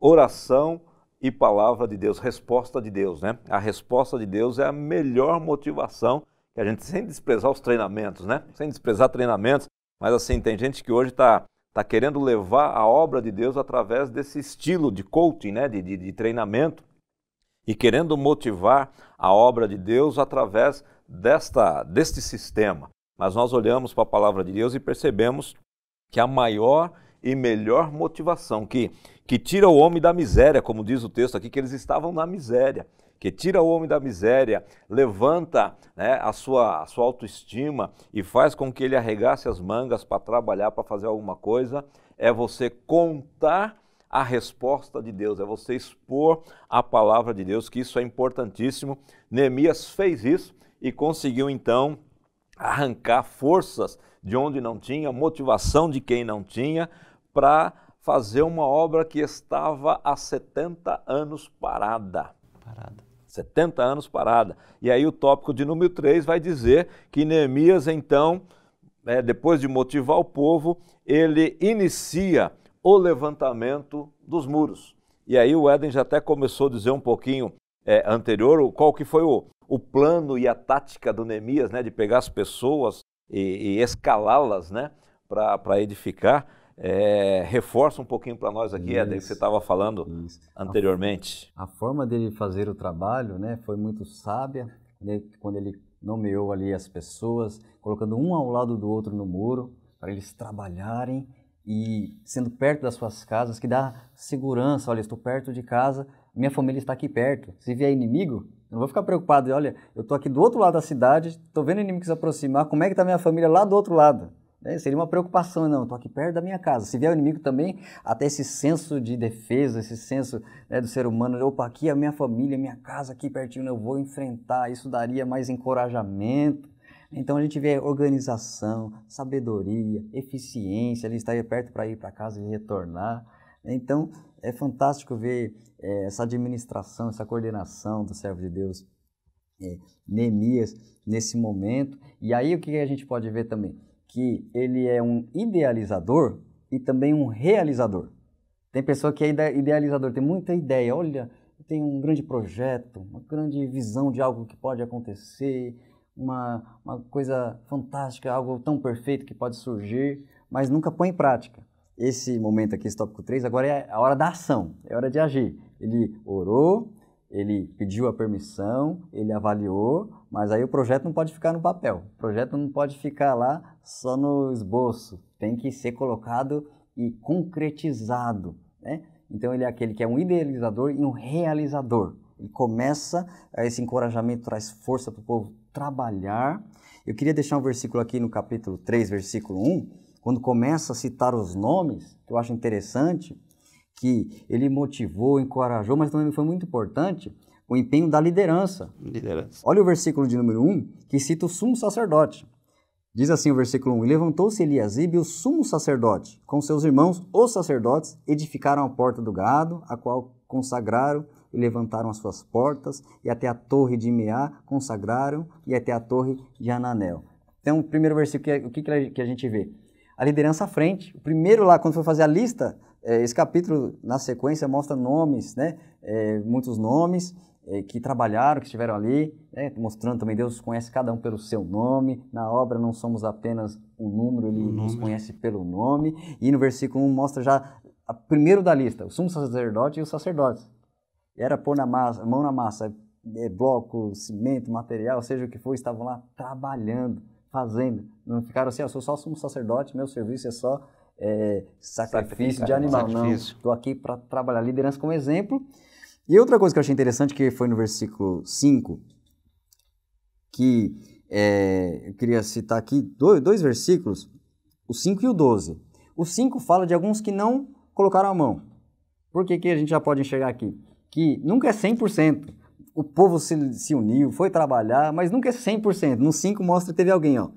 oração e palavra de Deus, resposta de Deus, né? A resposta de Deus é a melhor motivação que a gente, sem desprezar os treinamentos, né? Sem desprezar treinamentos, mas assim, tem gente que hoje está querendo levar a obra de Deus através desse estilo de coaching, né? De treinamento, e querendo motivar a obra de Deus através deste sistema. Mas nós olhamos para a palavra de Deus e percebemos que a maior e melhor motivação, que tira o homem da miséria, como diz o texto aqui, que eles estavam na miséria, que tira o homem da miséria, levanta, né, a sua autoestima e faz com que ele arregace as mangas para trabalhar, para fazer alguma coisa, é você contar a resposta de Deus, é você expor a palavra de Deus, que isso é importantíssimo. Neemias fez isso e conseguiu então arrancar forças de onde não tinha, motivação de quem não tinha, para fazer uma obra que estava há 70 anos parada. 70 anos parada. E aí o tópico de número 3 vai dizer que Neemias, então, depois de motivar o povo, ele inicia o levantamento dos muros. E aí o Éden já até começou a dizer um pouquinho anterior qual que foi o plano e a tática do Neemias, né, de pegar as pessoas e escalá-las, né, para edificar. Reforça um pouquinho para nós aqui, Éden, que você estava falando anteriormente. A forma dele fazer o trabalho, né, foi muito sábia, né, quando ele nomeou ali as pessoas, colocando um ao lado do outro no muro, para eles trabalharem e sendo perto das suas casas, que dá segurança. Olha, estou perto de casa, minha família está aqui perto. Se vier inimigo, eu não vou ficar preocupado. Olha, eu estou aqui do outro lado da cidade, estou vendo o inimigo se aproximar, como é que está minha família lá do outro lado? Seria uma preocupação, não, estou aqui perto da minha casa. Se vier o inimigo também, até esse senso de defesa, esse senso, né, do ser humano, opa, aqui é a minha família, minha casa aqui pertinho, eu vou enfrentar, isso daria mais encorajamento. Então a gente vê organização, sabedoria, eficiência, ele estaria perto para ir para casa e retornar. Então é fantástico ver essa administração, essa coordenação do servo de Deus, Neemias, nesse momento. E aí o que a gente pode ver também? Que ele é um idealizador e também um realizador. Tem pessoa que é idealizador, tem muita ideia, olha, eu tenho um grande projeto, uma grande visão de algo que pode acontecer, uma coisa fantástica, algo tão perfeito que pode surgir, mas nunca põe em prática. Esse momento aqui, esse tópico 3, agora é a hora da ação, é a hora de agir. Ele orou, ele pediu a permissão, ele avaliou, mas aí o projeto não pode ficar no papel, o projeto não pode ficar lá só no esboço, tem que ser colocado e concretizado, né? Então ele é aquele que é um idealizador e um realizador. Ele começa, esse encorajamento traz força para o povo trabalhar. Eu queria deixar um versículo aqui no capítulo 3, versículo 1, quando começa a citar os nomes, que eu acho interessante, que ele motivou, encorajou, mas também foi muito importante o empenho da liderança. Olha o versículo de número 1, que cita o sumo sacerdote. Diz assim o versículo 1, e levantou-se Eliasibe, o sumo sacerdote, com seus irmãos, os sacerdotes, edificaram a porta do gado, a qual consagraram e levantaram as suas portas, e até a torre de Imeá consagraram, e até a torre de Ananel. Então, o primeiro versículo, o que a gente vê? A liderança à frente. O primeiro lá, quando foi fazer a lista esse capítulo, na sequência, mostra nomes, né? Muitos nomes que trabalharam, que estiveram ali, né? Mostrando também Deus conhece cada um pelo seu nome. Na obra não somos apenas um número, Ele nos conhece pelo nome. E no versículo 1 mostra já primeiro da lista, o sumo sacerdote e os sacerdotes. Era pôr mão na massa, bloco, cimento, material, seja o que for, estavam lá trabalhando, fazendo. Não ficaram assim, eu sou só sumo sacerdote, meu serviço é só sacrifício de animal. Não, estou aqui para trabalhar liderança como exemplo. E outra coisa que eu achei interessante, que foi no versículo 5, que eu queria citar aqui dois versículos, o 5 e o 12. O 5 fala de alguns que não colocaram a mão. Por que a gente já pode enxergar aqui? Que nunca é 100%. O povo se uniu, foi trabalhar, mas nunca é 100%. No 5 mostra que teve alguém, ó.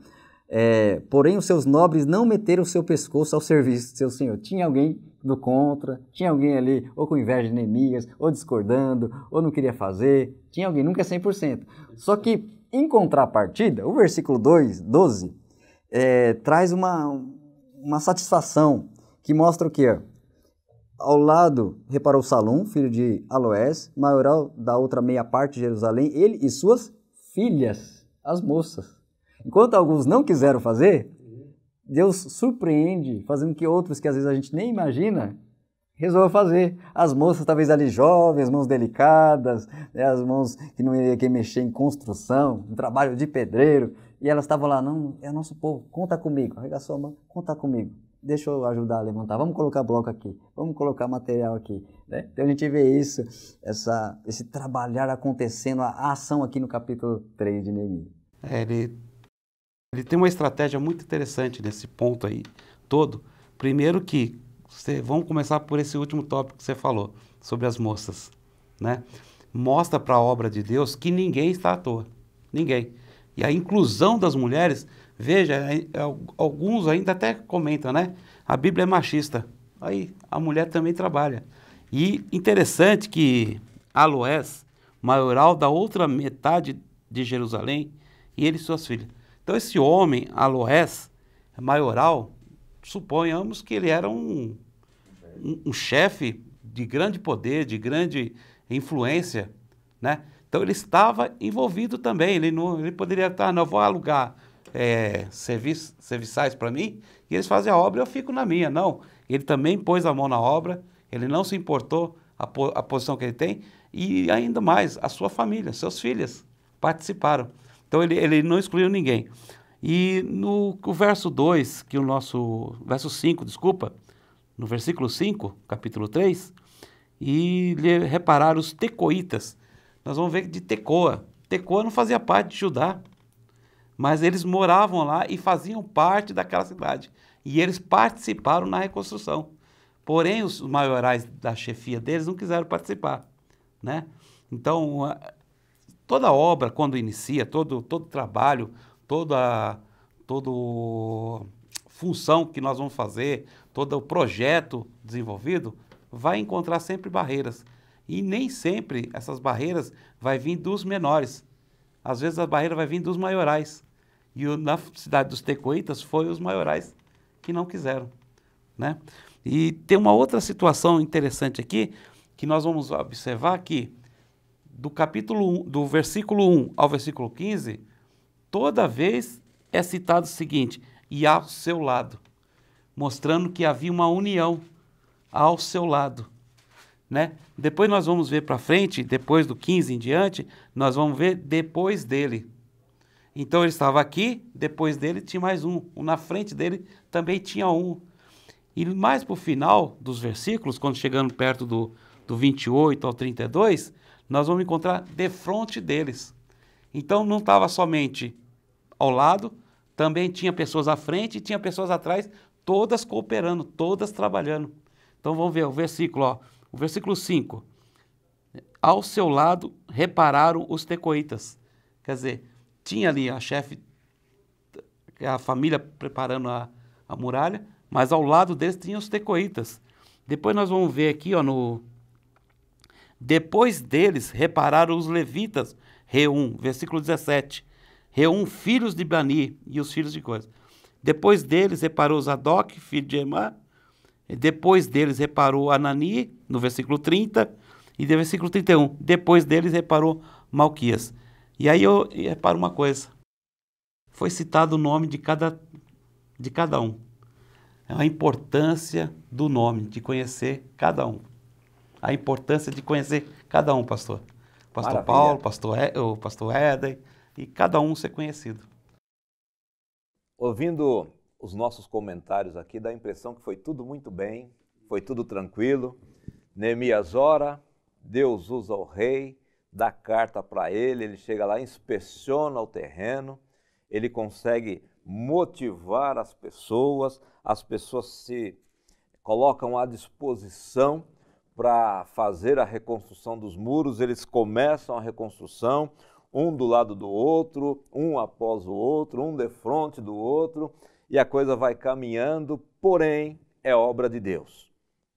Porém, os seus nobres não meteram o seu pescoço ao serviço do seu senhor. Tinha alguém do contra, tinha alguém ali ou com inveja de Neemias, ou discordando, ou não queria fazer. Tinha alguém, nunca é 100%. Só que, em contrapartida, o versículo 12 traz uma satisfação que mostra o quê? Ao lado reparou Salum, filho de Aloés, maioral da outra meia parte de Jerusalém, ele e suas filhas, as moças. Enquanto alguns não quiseram fazer, Deus surpreende, fazendo que outros que às vezes a gente nem imagina, resolvam fazer. As moças talvez ali jovens, mãos delicadas, né, as mãos que não iam querer mexer em construção, um trabalho de pedreiro, e elas estavam lá, não, é nosso povo, conta comigo, arregaçou a mão, conta comigo. Deixa eu ajudar a levantar, vamos colocar bloco aqui, vamos colocar material aqui. Né? Então a gente vê isso, esse trabalhar acontecendo, a ação aqui no capítulo 3 de Neemias. Ele tem uma estratégia muito interessante nesse ponto aí todo. Primeiro que, vamos começar por esse último tópico que você falou, sobre as moças. Né? Mostra para a obra de Deus que ninguém está à toa, ninguém. E a inclusão das mulheres... Veja, alguns ainda até comentam, né? A Bíblia é machista. Aí a mulher também trabalha. E interessante que Aloés, maioral da outra metade de Jerusalém, e ele e suas filhas. Então esse homem, Aloés, maioral, suponhamos que ele era um chefe de grande poder, de grande influência, né? Então ele estava envolvido também. Ele poderia estar, não, eu vou alugar serviçais para mim, e eles fazem a obra e eu fico na minha. Não, ele também pôs a mão na obra, ele não se importou a posição que ele tem, e ainda mais, a sua família, suas filhas participaram. Então ele não excluiu ninguém. E no verso 2, verso 5, desculpa, no versículo 5, capítulo 3, e repararam os tecoitas. Nós vamos ver que de Tecoa não fazia parte de Judá, mas eles moravam lá e faziam parte daquela cidade. E eles participaram na reconstrução. Porém, os maiorais da chefia deles não quiseram participar. Né? Então, toda obra, quando inicia, todo trabalho, toda função que nós vamos fazer, todo o projeto desenvolvido, vai encontrar sempre barreiras. E nem sempre essas barreiras vai vir dos menores. Às vezes a barreira vai vir dos maiorais. E na cidade dos tecoitas foi os maiorais que não quiseram. Né? E tem uma outra situação interessante aqui, que nós vamos observar que do versículo 1 ao versículo 15, toda vez é citado o seguinte, e ao seu lado, mostrando que havia uma união ao seu lado. Né? Depois nós vamos ver para frente, depois do 15 em diante, nós vamos ver depois dele. Então ele estava aqui, depois dele tinha mais um, na frente dele também tinha um. E mais para o final dos versículos, quando chegando perto do 28 ao 32, nós vamos encontrar defronte deles. Então não estava somente ao lado, também tinha pessoas à frente e tinha pessoas atrás, todas cooperando, todas trabalhando. Então vamos ver o versículo, ó. O versículo 5. Ao seu lado repararam os tecoitas. Quer dizer, tinha ali a chefe, a família preparando a muralha, mas ao lado deles tinha os tecoitas. Depois nós vamos ver aqui, ó, depois deles repararam os levitas, Reum, versículo 17. Reum, filhos de Bani e os filhos de Coisa. Depois deles reparou Zadok, filho de Emá, Depois deles reparou Anani, no versículo 30, e no versículo 31. Depois deles reparou Malquias. E aí eu reparo uma coisa. Foi citado o nome de cada um. A importância do nome, de conhecer cada um. A importância de conhecer cada um, pastor. Pastor Maravilha. Paulo, o pastor Éden, e cada um ser conhecido. Ouvindo os nossos comentários aqui, dá a impressão que foi tudo muito bem, foi tudo tranquilo. Neemias ora, Deus usa o rei, dá carta para ele chega lá, inspeciona o terreno, ele consegue motivar as pessoas se colocam à disposição para fazer a reconstrução dos muros, eles começam a reconstrução, um do lado do outro, um após o outro, um defronte do outro, e a coisa vai caminhando, porém é obra de Deus.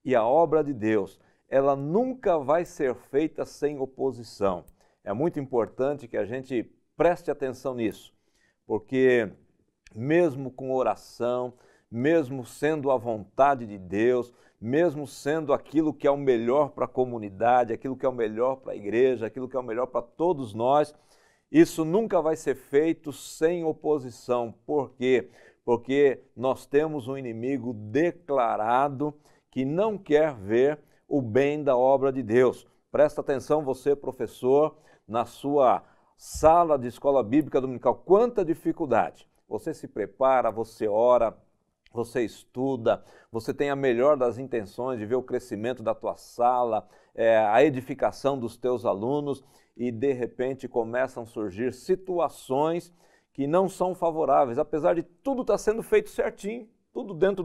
E a obra de Deus, ela nunca vai ser feita sem oposição. É muito importante que a gente preste atenção nisso, porque mesmo com oração, mesmo sendo a vontade de Deus, mesmo sendo aquilo que é o melhor para a comunidade, aquilo que é o melhor para a igreja, aquilo que é o melhor para todos nós, isso nunca vai ser feito sem oposição. Por quê? Porque nós temos um inimigo declarado que não quer ver o bem da obra de Deus. Presta atenção, você, professor, na sua sala de escola bíblica dominical, quanta dificuldade. Você se prepara, você ora, você estuda, você tem a melhor das intenções de ver o crescimento da tua sala, a edificação dos teus alunos, e de repente começam a surgir situações que não são favoráveis, apesar de tudo estar sendo feito certinho, tudo dentro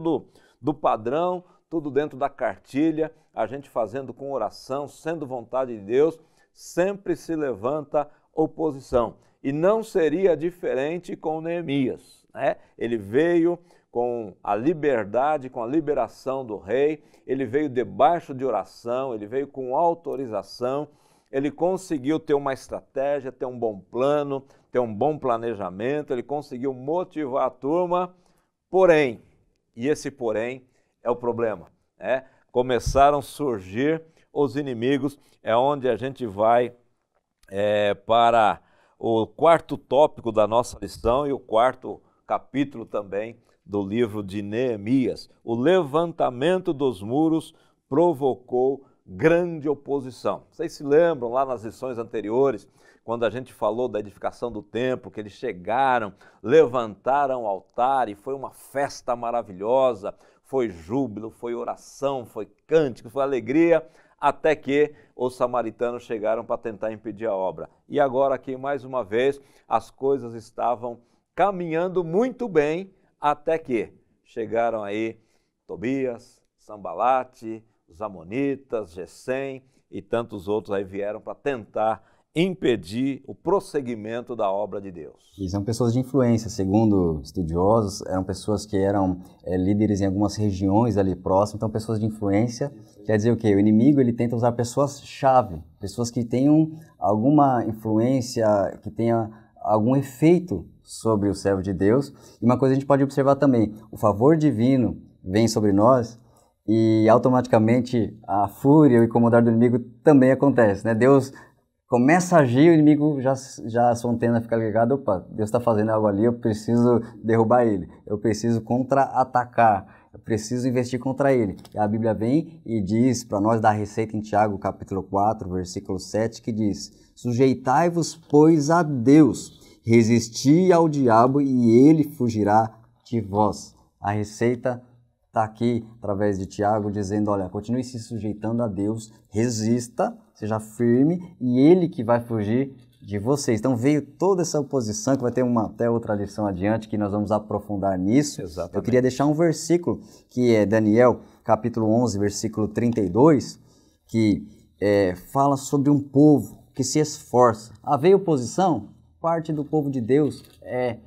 do padrão, tudo dentro da cartilha, a gente fazendo com oração, sendo vontade de Deus, sempre se levanta oposição. E não seria diferente com Neemias, né? Ele veio com a liberdade, com a liberação do rei, ele veio debaixo de oração, ele veio com autorização, ele conseguiu ter uma estratégia, ter um bom plano, ter um bom planejamento, ele conseguiu motivar a turma, porém, e esse porém é o problema, né? Começaram a surgir os inimigos, é onde a gente vai para o quarto tópico da nossa lição e o quarto capítulo também do livro de Neemias. O levantamento dos muros provocou grande oposição. Vocês se lembram lá nas lições anteriores, quando a gente falou da edificação do templo, que eles chegaram, levantaram o altar e foi uma festa maravilhosa, foi júbilo, foi oração, foi cântico, foi alegria, até que os samaritanos chegaram para tentar impedir a obra. E agora aqui, mais uma vez, as coisas estavam caminhando muito bem, até que chegaram aí Tobias, Sambalate, os Amonitas, Gesem e tantos outros aí vieram para tentar impedir o prosseguimento da obra de Deus. E são pessoas de influência, segundo estudiosos, eram pessoas que eram líderes em algumas regiões ali próximas, então pessoas de influência, quer dizer o quê? O inimigo ele tenta usar pessoas-chave, pessoas que tenham alguma influência, que tenha algum efeito sobre o servo de Deus. E uma coisa a gente pode observar também, o favor divino vem sobre nós e automaticamente a fúria e o incomodar do inimigo também acontece, né? Deus começa a agir, o inimigo já a sua antena fica ligada, opa, Deus está fazendo algo ali, eu preciso derrubar ele, eu preciso contra-atacar, eu preciso investir contra ele. E a Bíblia vem e diz para nós, dá a receita em Tiago, capítulo 4, versículo 7, que diz: sujeitai-vos, pois, a Deus, resisti ao diabo e ele fugirá de vós. A receita está aqui através de Tiago dizendo, olha, continue se sujeitando a Deus, resista, seja firme e ele que vai fugir de vocês. Então veio toda essa oposição, que vai ter até outra lição adiante que nós vamos aprofundar nisso. Exatamente. Eu queria deixar um versículo que é Daniel, capítulo 11, versículo 32, que fala sobre um povo que se esforça. Veio oposição? Parte do povo de Deus é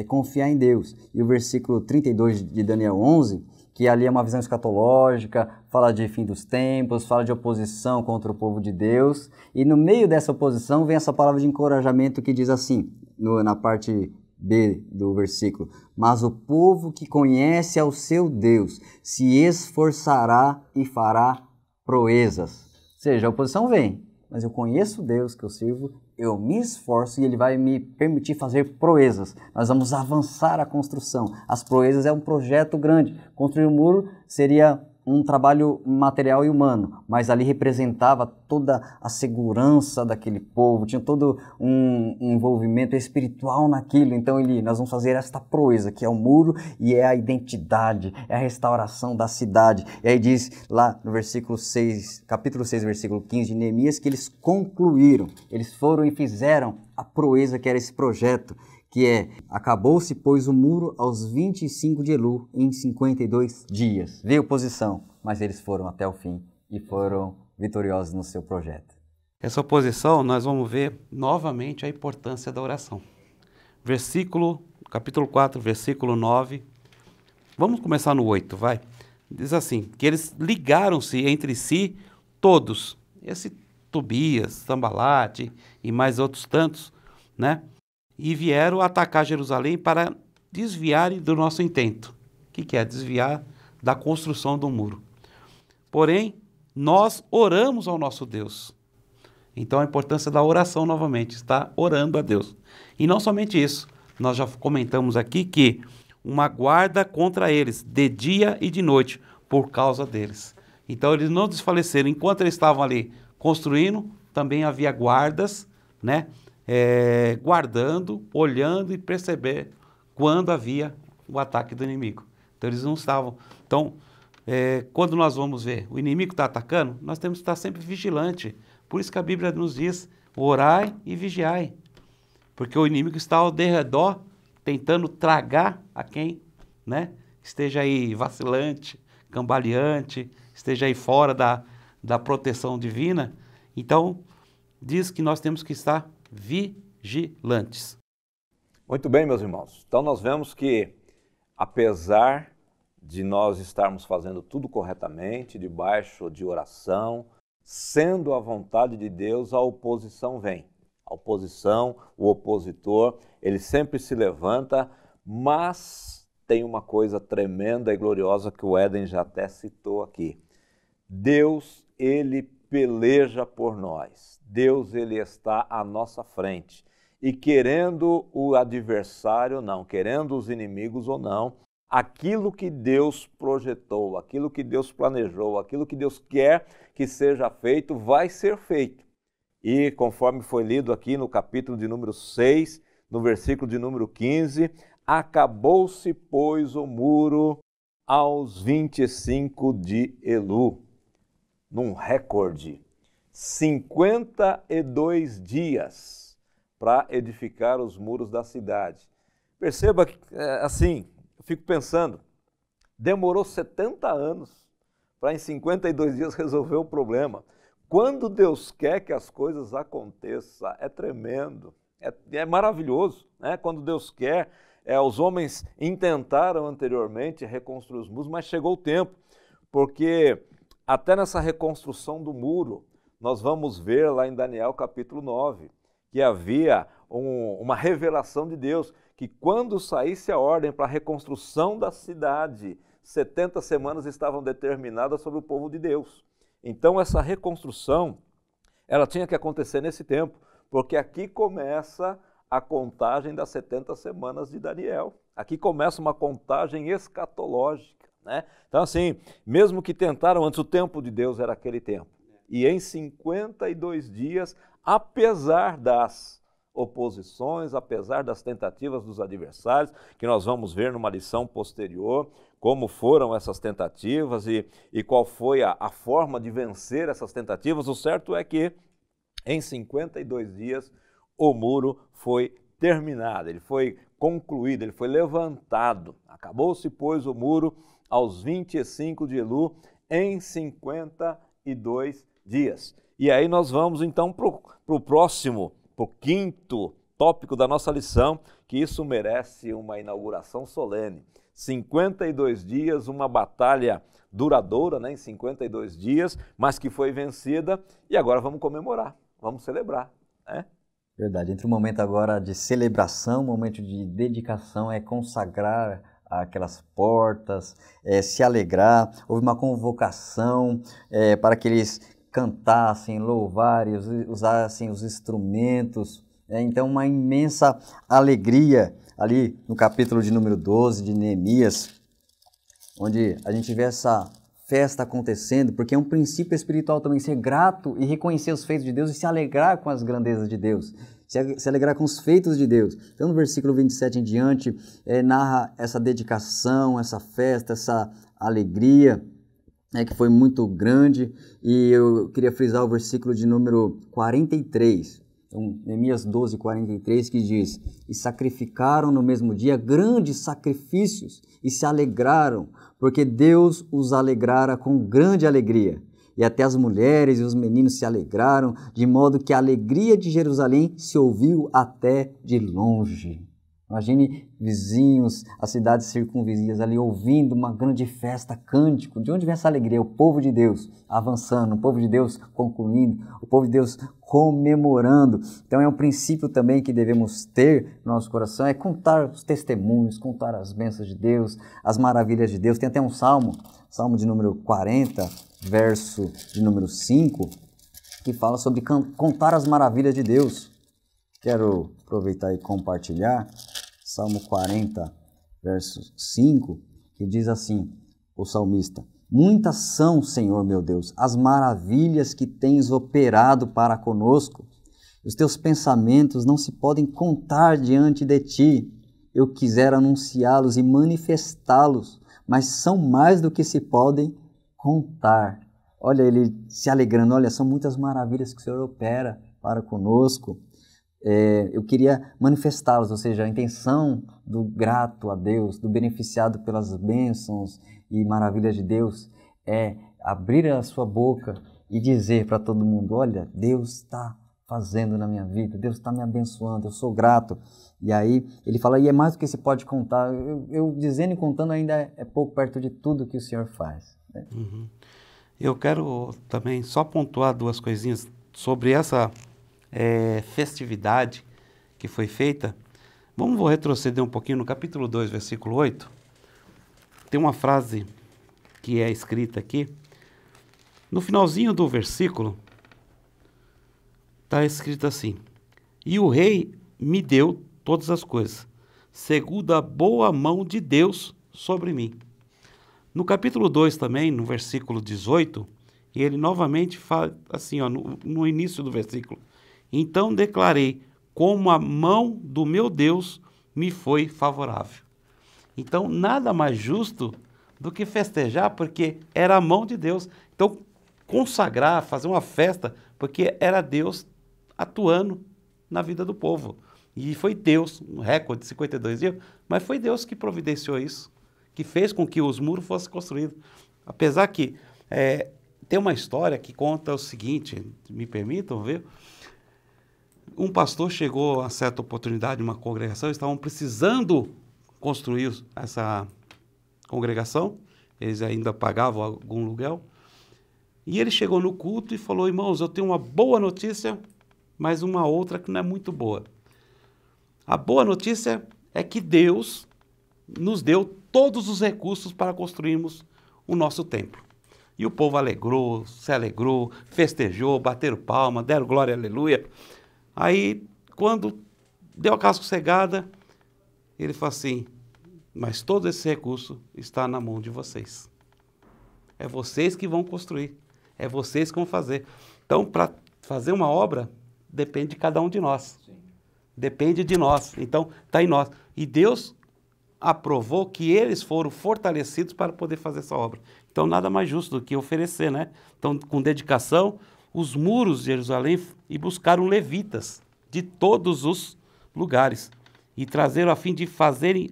confiar em Deus. E o versículo 32 de Daniel 11, que ali é uma visão escatológica, fala de fim dos tempos, fala de oposição contra o povo de Deus. E no meio dessa oposição vem essa palavra de encorajamento que diz assim, na parte B do versículo. Mas o povo que conhece ao seu Deus se esforçará e fará proezas. Ou seja, a oposição vem, mas eu conheço o Deus que eu sirvo, eu me esforço e Ele vai me permitir fazer proezas. Nós vamos avançar a construção. As proezas é um projeto grande. Construir um muro seria um trabalho material e humano, mas ali representava toda a segurança daquele povo, tinha todo um envolvimento espiritual naquilo. Então nós vamos fazer esta proeza, que é o muro e é a identidade, é a restauração da cidade. E aí diz lá no versículo 6, capítulo 6, versículo 15 de Neemias, que eles concluíram, eles foram e fizeram a proeza que era esse projeto, que é, acabou-se, pois, o muro aos 25 de Elu, em 52 dias. Veio oposição, mas eles foram até o fim e foram vitoriosos no seu projeto. Essa oposição, nós vamos ver novamente a importância da oração. Capítulo 4, versículo 9. Vamos começar no 8, vai. Diz assim, que eles ligaram-se entre si todos. Esse Tobias, Sambalate e mais outros tantos, né? E vieram atacar Jerusalém para desviarem do nosso intento. O que é? Desviar da construção do muro. Porém, nós oramos ao nosso Deus. Então, a importância da oração novamente, está orando a Deus. E não somente isso, nós já comentamos aqui que uma guarda contra eles, de dia e de noite, por causa deles. Então, eles não desfaleceram. Enquanto eles estavam ali construindo, também havia guardas, né? Guardando, olhando e perceber quando havia o ataque do inimigo. Então eles não estavam. Então, quando nós vamos ver o inimigo está atacando, nós temos que estar sempre vigilante. Por isso que a Bíblia nos diz, orai e vigiai. Porque o inimigo está ao derredor, tentando tragar a quem, né, esteja aí vacilante, cambaleante, esteja aí fora da proteção divina. Então, diz que nós temos que estar vigilantes. Muito bem, meus irmãos. Então nós vemos que, apesar de nós estarmos fazendo tudo corretamente, debaixo de oração, sendo a vontade de Deus, a oposição vem. A oposição, o opositor, ele sempre se levanta, mas tem uma coisa tremenda e gloriosa que o Éden já até citou aqui. Deus, ele peleja por nós. Deus, ele está à nossa frente. E querendo o adversário ou não, querendo os inimigos ou não, aquilo que Deus projetou, aquilo que Deus planejou, aquilo que Deus quer que seja feito, vai ser feito. E conforme foi lido aqui no capítulo de número 6, no versículo de número 15, acabou-se, pois, o muro aos 25 de Elu. Num recorde, 52 dias para edificar os muros da cidade. Perceba que, assim, eu fico pensando, demorou 70 anos para em 52 dias resolver o problema. Quando Deus quer que as coisas aconteçam, é tremendo, é maravilhoso, né? Quando Deus quer, os homens intentaram anteriormente reconstruir os muros, mas chegou o tempo, porque até nessa reconstrução do muro, nós vamos ver lá em Daniel capítulo 9, que havia uma revelação de Deus, que quando saísse a ordem para a reconstrução da cidade, 70 semanas estavam determinadas sobre o povo de Deus. Então essa reconstrução, ela tinha que acontecer nesse tempo, porque aqui começa a contagem das 70 semanas de Daniel. Aqui começa uma contagem escatológica, né? Então assim, mesmo que tentaram antes, o tempo de Deus era aquele tempo. E em 52 dias, apesar das oposições, apesar das tentativas dos adversários, que nós vamos ver numa lição posterior, como foram essas tentativas e qual foi a forma de vencer essas tentativas, o certo é que em 52 dias o muro foi terminado, ele foi concluído, ele foi levantado. Acabou-se, pois, o muro aos 25 de Elu em 52 dias. E aí nós vamos então para o próximo, para o quinto tópico da nossa lição, que isso merece uma inauguração solene. 52 dias, uma batalha duradoura, né, em 52 dias, mas que foi vencida, e agora vamos comemorar, vamos celebrar, né? Verdade. Entre o momento agora de celebração, o momento de dedicação, é consagrar aquelas portas, se alegrar. Houve uma convocação para que eles cantassem, louvarem, usassem os instrumentos. Então, uma imensa alegria ali no capítulo de número 12 de Neemias, onde a gente vê essa festa acontecendo, porque é um princípio espiritual também ser grato e reconhecer os feitos de Deus e se alegrar com as grandezas de Deus, se alegrar com os feitos de Deus. Então, no versículo 27 em diante, narra essa dedicação, essa festa, essa alegria, que foi muito grande, e eu queria frisar o versículo de número 43, então, Neemias 12, 43, que diz: e sacrificaram no mesmo dia grandes sacrifícios e se alegraram, porque Deus os alegrara com grande alegria. E até as mulheres e os meninos se alegraram, de modo que a alegria de Jerusalém se ouviu até de longe. Imagine vizinhos, as cidades circunvizinhas ali ouvindo uma grande festa, cântico. De onde vem essa alegria? O povo de Deus avançando, o povo de Deus concluindo, o povo de Deus comemorando. Então é um princípio também que devemos ter no nosso coração, é contar os testemunhos, contar as bênçãos de Deus, as maravilhas de Deus. Tem até um salmo de número 40, verso de número 5, que fala sobre contar as maravilhas de Deus. Quero aproveitar e compartilhar Salmo 40, verso 5, que diz assim, o salmista: muitas são, Senhor meu Deus, as maravilhas que tens operado para conosco. Os teus pensamentos não se podem contar diante de ti. Eu quisera anunciá-los e manifestá-los, mas são mais do que se podem contar. Olha ele se alegrando, olha, são muitas maravilhas que o Senhor opera para conosco. Eu queria manifestá-los, ou seja, a intenção do grato a Deus, do beneficiado pelas bênçãos e maravilhas de Deus, é abrir a sua boca e dizer para todo mundo: olha, Deus está fazendo na minha vida, Deus está me abençoando, eu sou grato. E aí ele fala, e é mais do que se pode contar, eu dizendo e contando ainda é pouco perto de tudo que o Senhor faz. Né? Uhum. Eu quero também só pontuar duas coisinhas sobre essa festividade que foi feita. Vou retroceder um pouquinho no capítulo 2, versículo 8. Tem uma frase que é escrita aqui. No finalzinho do versículo, está escrito assim: e o rei me deu todas as coisas, segundo a boa mão de Deus sobre mim. No capítulo 2 também, no versículo 18, ele novamente fala assim, ó, no início do versículo: então declarei como a mão do meu Deus me foi favorável. Então, nada mais justo do que festejar, porque era a mão de Deus. Então, consagrar, fazer uma festa, porque era Deus atuando na vida do povo. E foi Deus, um recorde de 52 dias, mas foi Deus que providenciou isso, que fez com que os muros fossem construídos. Apesar que tem uma história que conta o seguinte, me permitam ver. Um pastor chegou a certa oportunidade, uma congregação, estavam precisando construir essa congregação, eles ainda pagavam algum aluguel, e ele chegou no culto e falou: irmãos, eu tenho uma boa notícia, mas uma outra que não é muito boa. A boa notícia é que Deus nos deu todos os recursos para construirmos o nosso templo. E o povo alegrou, se alegrou, festejou, bateram palma, deram glória, aleluia. Aí, quando deu a casca sossegada, ele falou assim: mas todo esse recurso está na mão de vocês. É vocês que vão construir, é vocês que vão fazer. Então, para fazer uma obra, depende de cada um de nós. Sim. Depende de nós. Então, está em nós. E Deus aprovou que eles foram fortalecidos para poder fazer essa obra. Então, nada mais justo do que oferecer, né? Então, com dedicação, os muros de Jerusalém e buscaram levitas de todos os lugares e trazeram a fim de fazerem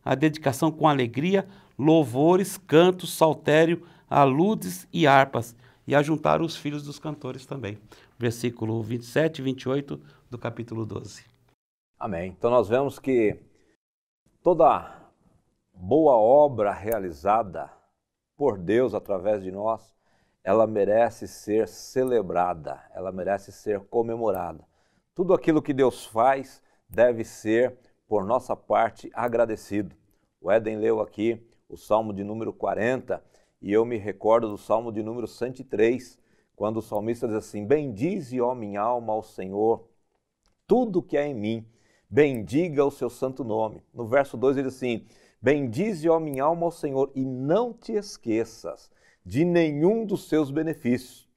a dedicação com alegria, louvores, cantos, saltério, aludes e harpas, e ajuntaram os filhos dos cantores também. Versículo 27 e 28 do capítulo 12. Amém. Então nós vemos que toda boa obra realizada por Deus através de nós, ela merece ser celebrada, ela merece ser comemorada. Tudo aquilo que Deus faz deve ser, por nossa parte, agradecido. O Éden leu aqui o Salmo de número 40 e eu me recordo do Salmo de número 103, quando o salmista diz assim: bendize, ó minha alma, ao Senhor, tudo que há em mim, bendiga o seu santo nome. No verso 2 ele diz assim: bendize, ó minha alma, ao Senhor, e não te esqueças de nenhum dos seus benefícios.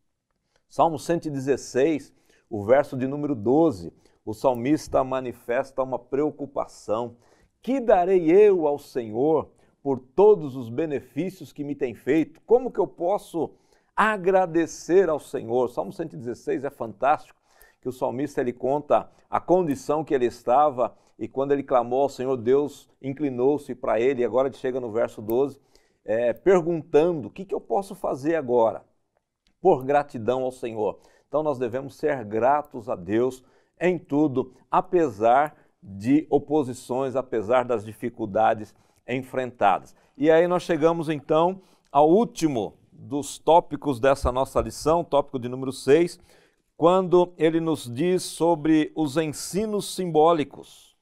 Salmo 116, o verso de número 12, o salmista manifesta uma preocupação. Que darei eu ao Senhor por todos os benefícios que me tem feito? Como que eu posso agradecer ao Senhor? Salmo 116 é fantástico, que o salmista ele conta a condição que ele estava e quando ele clamou ao Senhor, Deus inclinou-se para ele. E agora ele chega no verso 12, perguntando: o que eu posso fazer agora por gratidão ao Senhor? Então nós devemos ser gratos a Deus em tudo, apesar de oposições, apesar das dificuldades enfrentadas. E aí nós chegamos então ao último dos tópicos dessa nossa lição, tópico de número 6, quando ele nos diz sobre os ensinos simbólicos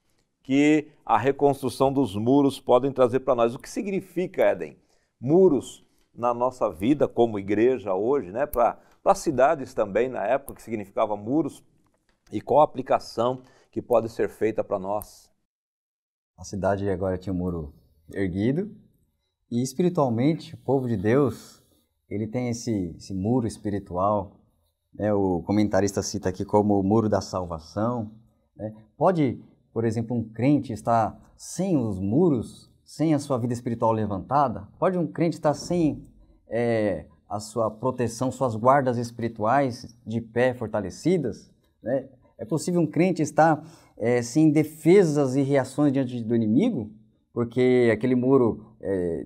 que a reconstrução dos muros podem trazer para nós. O que significa, Éden, muros na nossa vida como igreja hoje, né? Para cidades também na época, que significava muros, e qual a aplicação que pode ser feita para nós? A cidade agora tinha um muro erguido e espiritualmente o povo de Deus, ele tem esse muro espiritual, né? O comentarista cita aqui como o muro da salvação, né? Pode, por exemplo, um crente estar sem os muros, sem a sua vida espiritual levantada? Pode um crente estar sem a sua proteção, suas guardas espirituais de pé fortalecidas, né? É possível um crente estar sem defesas e reações diante do inimigo? Porque aquele muro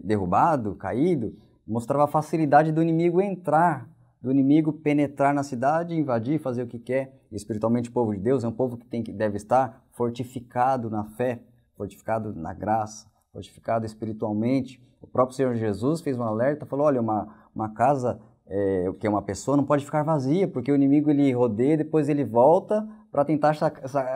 derrubado, caído, mostrava a facilidade do inimigo entrar, do inimigo penetrar na cidade, invadir, fazer o que quer. E espiritualmente o povo de Deus é um povo que deve estar fortificado na fé, fortificado na graça, fortificado espiritualmente. O próprio Senhor Jesus fez um alerta, falou: olha, uma casa, que é uma pessoa, não pode ficar vazia, porque o inimigo ele rodeia, depois ele volta para tentar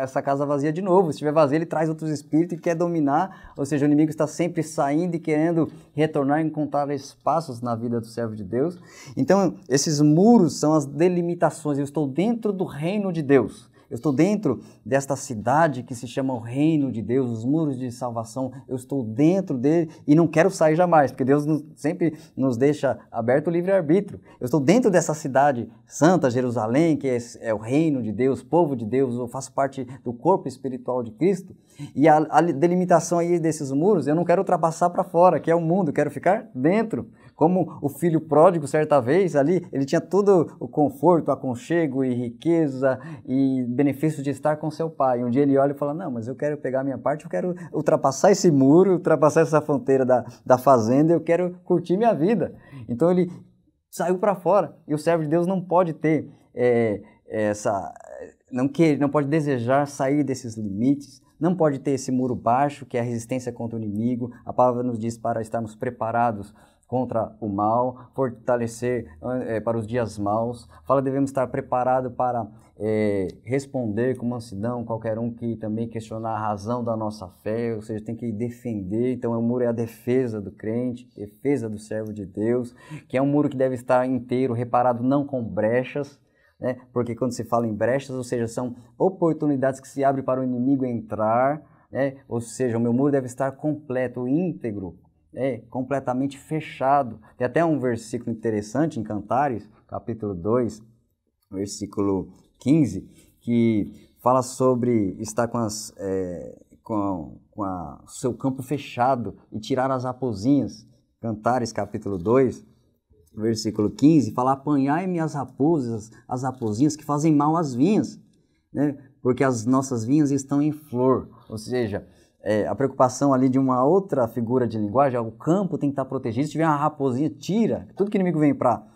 essa casa vazia de novo. Se estiver vazia, ele traz outros espíritos e quer dominar, ou seja, o inimigo está sempre saindo e querendo retornar e encontrar espaços na vida do servo de Deus. Então, esses muros são as delimitações. Eu estou dentro do reino de Deus. Eu estou dentro desta cidade que se chama o reino de Deus, os muros de salvação. Eu estou dentro dele e não quero sair jamais, porque Deus sempre nos deixa aberto o livre-arbítrio. Eu estou dentro dessa cidade santa, Jerusalém, que é o reino de Deus, povo de Deus. Eu faço parte do corpo espiritual de Cristo. E a delimitação aí desses muros, eu não quero ultrapassar para fora, que é o mundo, eu quero ficar dentro. Como o filho pródigo, certa vez, ali, ele tinha todo o conforto, aconchego e riqueza e benefício de estar com seu pai. Um dia ele olha e fala: não, mas eu quero pegar a minha parte, eu quero ultrapassar esse muro, ultrapassar essa fronteira da fazenda, eu quero curtir minha vida. Então ele saiu para fora. E o servo de Deus não pode ter não pode desejar sair desses limites, não pode ter esse muro baixo, que é a resistência contra o inimigo. A palavra nos diz para estarmos preparados contra o mal, fortalecer para os dias maus. Fala, devemos estar preparados para responder com mansidão qualquer um que também questionar a razão da nossa fé, ou seja, tem que defender. Então o muro é a defesa do crente, defesa do servo de Deus, que é um muro que deve estar inteiro, reparado, não com brechas, né? Porque quando se fala em brechas, ou seja, são oportunidades que se abrem para o inimigo entrar, né? Ou seja, o meu muro deve estar completo, íntegro, completamente fechado. Tem até um versículo interessante em Cantares, capítulo 2, versículo 15, que fala sobre estar com o seu campo fechado e tirar as raposinhas. Cantares, capítulo 2, versículo 15, fala: apanhai-me as raposinhas que fazem mal às vinhas, né? Porque as nossas vinhas estão em flor. Ou seja, a preocupação ali de uma outra figura de linguagem, o campo tem que estar protegido. Se tiver uma raposinha, tira. Tudo que o inimigo vem para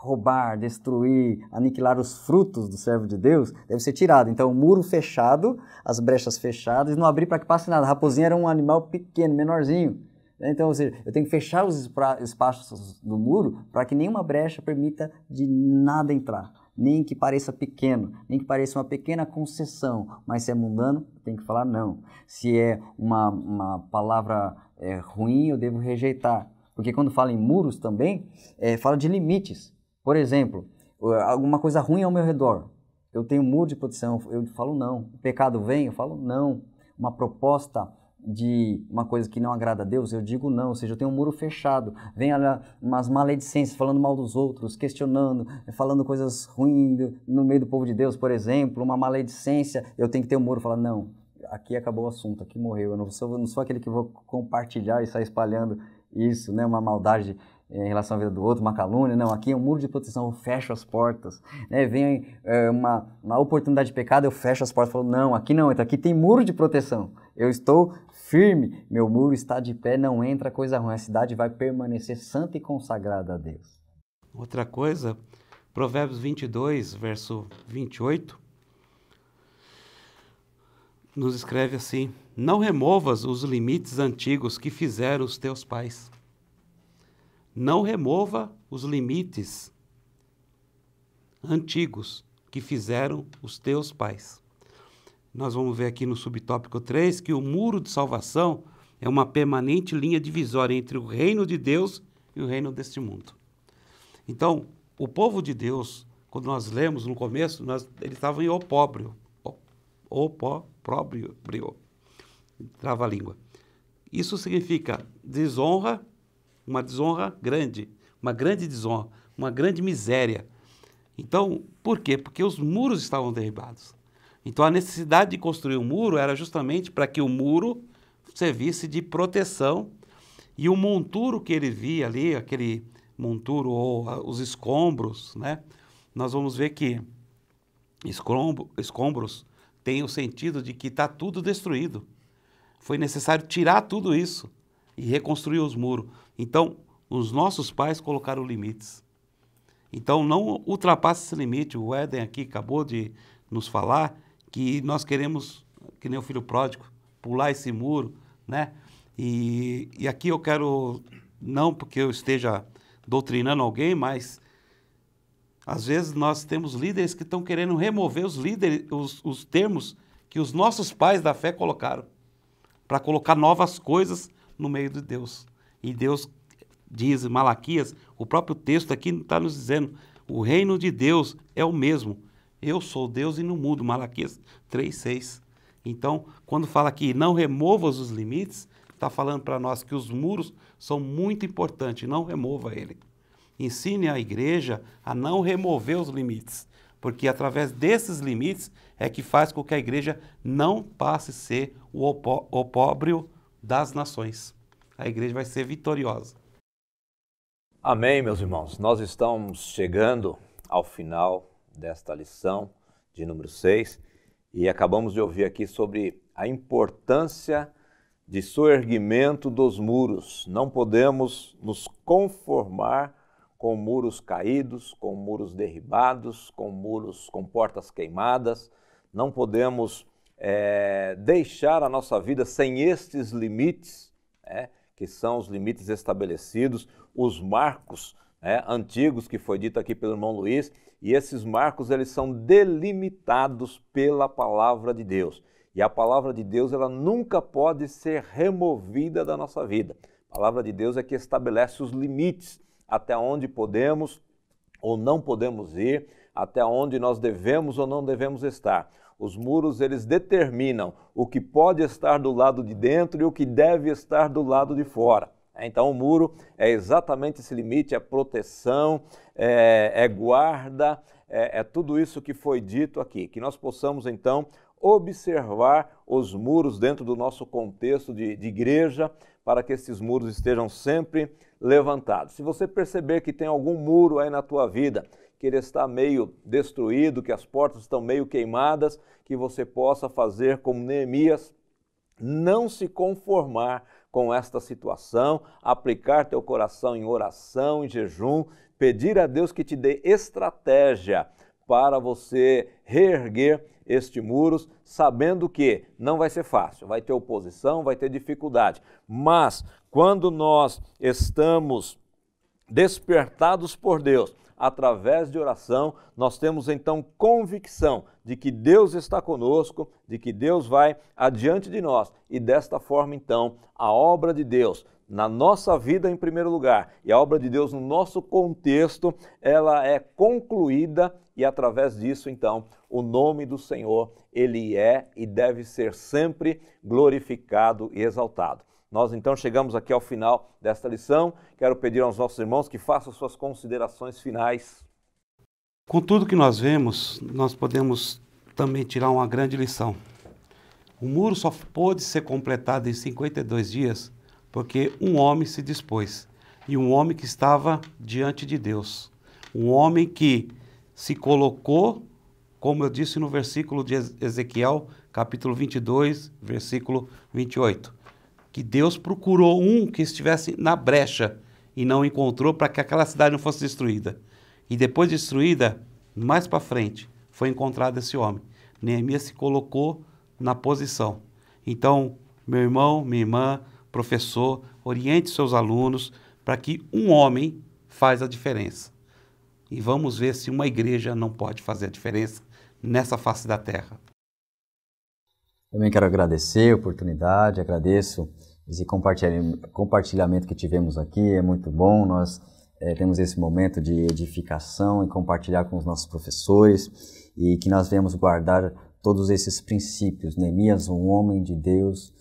roubar, destruir, aniquilar os frutos do servo de Deus, deve ser tirado. Então, o muro fechado, as brechas fechadas, e não abrir para que passe nada. A raposinha era um animal pequeno, menorzinho. Então, ou seja, eu tenho que fechar os espaços do muro para que nenhuma brecha permita de nada entrar. nem que pareça pequeno, nem que pareça uma pequena concessão, mas se é mundano, tem que falar não. Se é uma palavra ruim, eu devo rejeitar. Porque quando fala em muros também, fala de limites. Por exemplo, alguma coisa ruim ao meu redor, eu tenho um muro de proteção, eu falo não. O pecado vem, eu falo não. Uma proposta de uma coisa que não agrada a Deus, eu digo não, ou seja, eu tenho um muro fechado, vem umas maledicências, falando mal dos outros, questionando, falando coisas ruins no meio do povo de Deus, por exemplo, uma maledicência, eu tenho que ter um muro, falar não, aqui acabou o assunto, aqui morreu, eu não sou aquele que vou compartilhar e sair espalhando isso, né, uma maldade em relação à vida do outro, uma calúnia, não, aqui é um muro de proteção, eu fecho as portas, né? Vem uma oportunidade de pecado, eu fecho as portas, falo, não, então aqui tem muro de proteção, eu estou firme, meu muro está de pé, não entra coisa ruim, a cidade vai permanecer santa e consagrada a Deus. Outra coisa, Provérbios 22, verso 28, nos escreve assim, não removas os limites antigos que fizeram os teus pais. Não remova os limites antigos que fizeram os teus pais. Nós vamos ver aqui no subtópico 3 que o muro de salvação é uma permanente linha divisória entre o reino de Deus e o reino deste mundo. Então, o povo de Deus, quando nós lemos no começo, eles estavam em opróbrio. Trava a língua. Isso significa desonra, uma desonra grande, uma grande desonra, uma grande miséria. Então, por quê? Porque os muros estavam derribados. Então, a necessidade de construir um muro era justamente para que o muro servisse de proteção e o monturo que ele via ali, aquele monturo ou os escombros, né? Nós vamos ver que escombros têm o sentido de que está tudo destruído. Foi necessário tirar tudo isso e reconstruir os muros. Então, os nossos pais colocaram limites. Então, não ultrapasse esse limite. O Éden aqui acabou de nos falar que nós queremos, que nem o filho pródigo, pular esse muro, né? E aqui eu quero, não porque eu esteja doutrinando alguém, mas às vezes nós temos líderes que estão querendo remover os termos que os nossos pais da fé colocaram, para colocar novas coisas no meio de Deus. E Deus diz, Malaquias, o próprio texto aqui está nos dizendo, o reino de Deus é o mesmo. Eu sou Deus e não mudo, Malaquias 3:6. Então, quando fala aqui, não removas os limites, está falando para nós que os muros são muito importantes, não remova ele. Ensine a igreja a não remover os limites, porque através desses limites é que faz com que a igreja não passe a ser o opróbrio das nações. A igreja vai ser vitoriosa. Amém, meus irmãos. Nós estamos chegando ao final desta lição de número 6 e acabamos de ouvir aqui sobre a importância de soerguimento dos muros. Não podemos nos conformar com muros caídos, com muros derribados, com muros com portas queimadas. Não podemos deixar a nossa vida sem estes limites, que são os limites estabelecidos, os marcos antigos que foi dito aqui pelo irmão Luiz, e esses marcos eles são delimitados pela palavra de Deus. E a palavra de Deus ela nunca pode ser removida da nossa vida. A palavra de Deus é que estabelece os limites até onde podemos ou não podemos ir, até onde nós devemos ou não devemos estar. Os muros, eles determinam o que pode estar do lado de dentro e o que deve estar do lado de fora. Então, o muro é exatamente esse limite, é proteção, é guarda, é tudo isso que foi dito aqui. Que nós possamos, então, observar os muros dentro do nosso contexto de igreja, para que esses muros estejam sempre levantados. Se você perceber que tem algum muro aí na tua vida, que ele está meio destruído, que as portas estão meio queimadas, que você possa fazer como Neemias, não se conformar com esta situação, aplicar teu coração em oração, em jejum, pedir a Deus que te dê estratégia para você reerguer este muros, sabendo que não vai ser fácil, vai ter oposição, vai ter dificuldade, mas quando nós estamos despertados por Deus através de oração, nós temos então convicção de que Deus está conosco, de que Deus vai adiante de nós. E desta forma, então, a obra de Deus na nossa vida em primeiro lugar e a obra de Deus no nosso contexto, ela é concluída e através disso, então, o nome do Senhor, ele é e deve ser sempre glorificado e exaltado. Nós então chegamos aqui ao final desta lição. Quero pedir aos nossos irmãos que façam suas considerações finais. Com tudo que nós vemos, nós podemos também tirar uma grande lição. O muro só pôde ser completado em 52 dias porque um homem se dispôs. E um homem que estava diante de Deus. Um homem que se colocou, como eu disse no versículo de Ezequiel, capítulo 22, versículo 28. Que Deus procurou um que estivesse na brecha e não encontrou para que aquela cidade não fosse destruída. E depois destruída, mais para frente, foi encontrado esse homem. Neemias se colocou na posição. Então, meu irmão, minha irmã, professor, oriente seus alunos para que um homem faz a diferença. E vamos ver se uma igreja não pode fazer a diferença nessa face da terra. Também quero agradecer a oportunidade, agradeço esse compartilhamento que tivemos aqui, é muito bom, nós temos esse momento de edificação e compartilhar com os nossos professores e que nós venhamos guardar todos esses princípios. Neemias, um homem de Deus,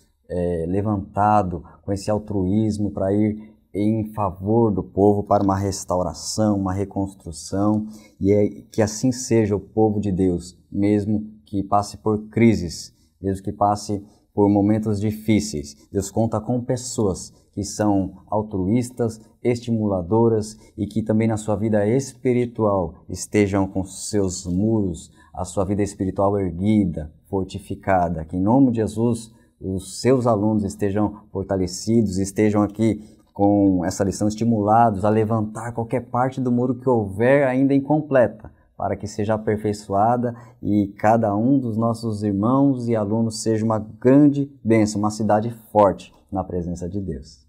levantado com esse altruísmo para ir em favor do povo para uma restauração, uma reconstrução, e que assim seja o povo de Deus, mesmo que passe por crises, mesmo que passe por momentos difíceis. Deus conta com pessoas que são altruístas, estimuladoras e que também na sua vida espiritual estejam com seus muros, a sua vida espiritual erguida, fortificada. Que em nome de Jesus os seus alunos estejam fortalecidos, estejam aqui com essa lição estimulados a levantar qualquer parte do muro que houver ainda incompleta, para que seja aperfeiçoada e cada um dos nossos irmãos e alunos seja uma grande bênção, uma cidade forte na presença de Deus.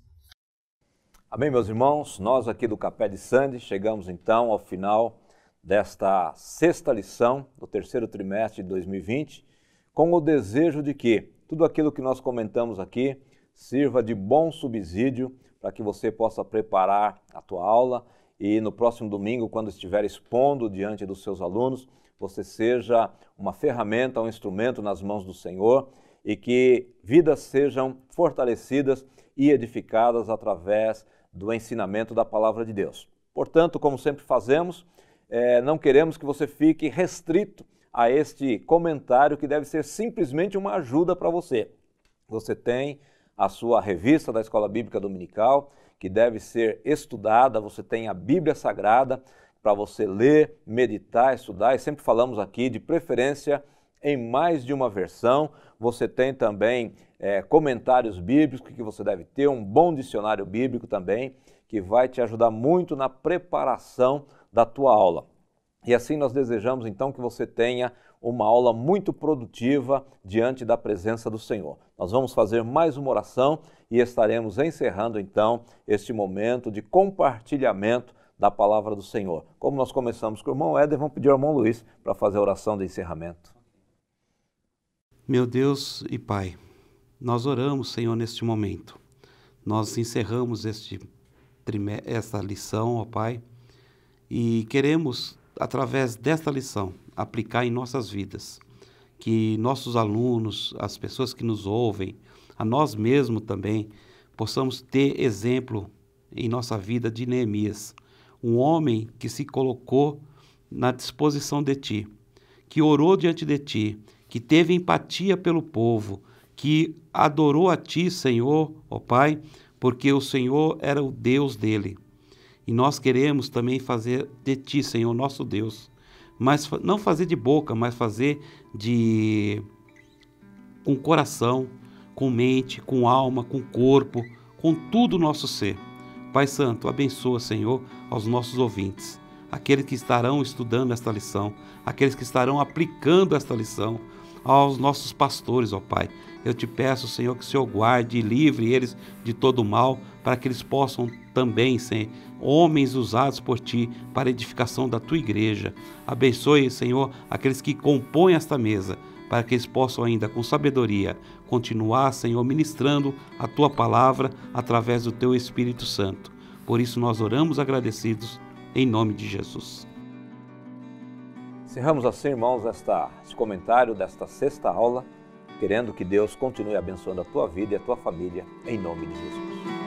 Amém, meus irmãos? Nós aqui do Capé de Sande chegamos então ao final desta sexta lição do terceiro trimestre de 2020, com o desejo de que tudo aquilo que nós comentamos aqui sirva de bom subsídio para que você possa preparar a tua aula e no próximo domingo, quando estiver expondo diante dos seus alunos, você seja uma ferramenta, um instrumento nas mãos do Senhor e que vidas sejam fortalecidas e edificadas através do ensinamento da Palavra de Deus. Portanto, como sempre fazemos, não queremos que você fique restrito a este comentário que deve ser simplesmente uma ajuda para você. Você tem a sua revista da Escola Bíblica Dominical, que deve ser estudada, você tem a Bíblia Sagrada para você ler, meditar, estudar, e sempre falamos aqui de preferência em mais de uma versão. Você tem também comentários bíblicos que você deve ter, um bom dicionário bíblico também, que vai te ajudar muito na preparação da tua aula. E assim nós desejamos então que você tenha uma aula muito produtiva diante da presença do Senhor. Nós vamos fazer mais uma oração e estaremos encerrando então este momento de compartilhamento da palavra do Senhor. Como nós começamos com o irmão Éder, vamos pedir ao irmão Luiz para fazer a oração de encerramento. Meu Deus e Pai, nós oramos, Senhor, neste momento. Nós encerramos esta lição, ó Pai, e queremos, através desta lição, aplicar em nossas vidas. Que nossos alunos, as pessoas que nos ouvem, a nós mesmos também, possamos ter exemplo em nossa vida de Neemias. Um homem que se colocou na disposição de Ti, que orou diante de Ti, que teve empatia pelo povo, que adorou a Ti, Senhor, ó Pai, porque o Senhor era o Deus dele. E nós queremos também fazer de Ti, Senhor, nosso Deus, mas não fazer de boca, mas fazer com coração, com mente, com alma, com corpo, com tudo o nosso ser. Pai Santo, abençoa, Senhor, aos nossos ouvintes, aqueles que estarão estudando esta lição, aqueles que estarão aplicando esta lição, aos nossos pastores, ó Pai. Eu te peço, Senhor, que o Senhor guarde e livre eles de todo mal, para que eles possam também ser homens usados por Ti para a edificação da Tua igreja. Abençoe, Senhor, aqueles que compõem esta mesa, para que eles possam ainda, com sabedoria, continuar, Senhor, ministrando a Tua palavra através do Teu Espírito Santo. Por isso nós oramos agradecidos, em nome de Jesus. Encerramos assim, irmãos, esse comentário desta sexta aula, querendo que Deus continue abençoando a tua vida e a tua família, em nome de Jesus.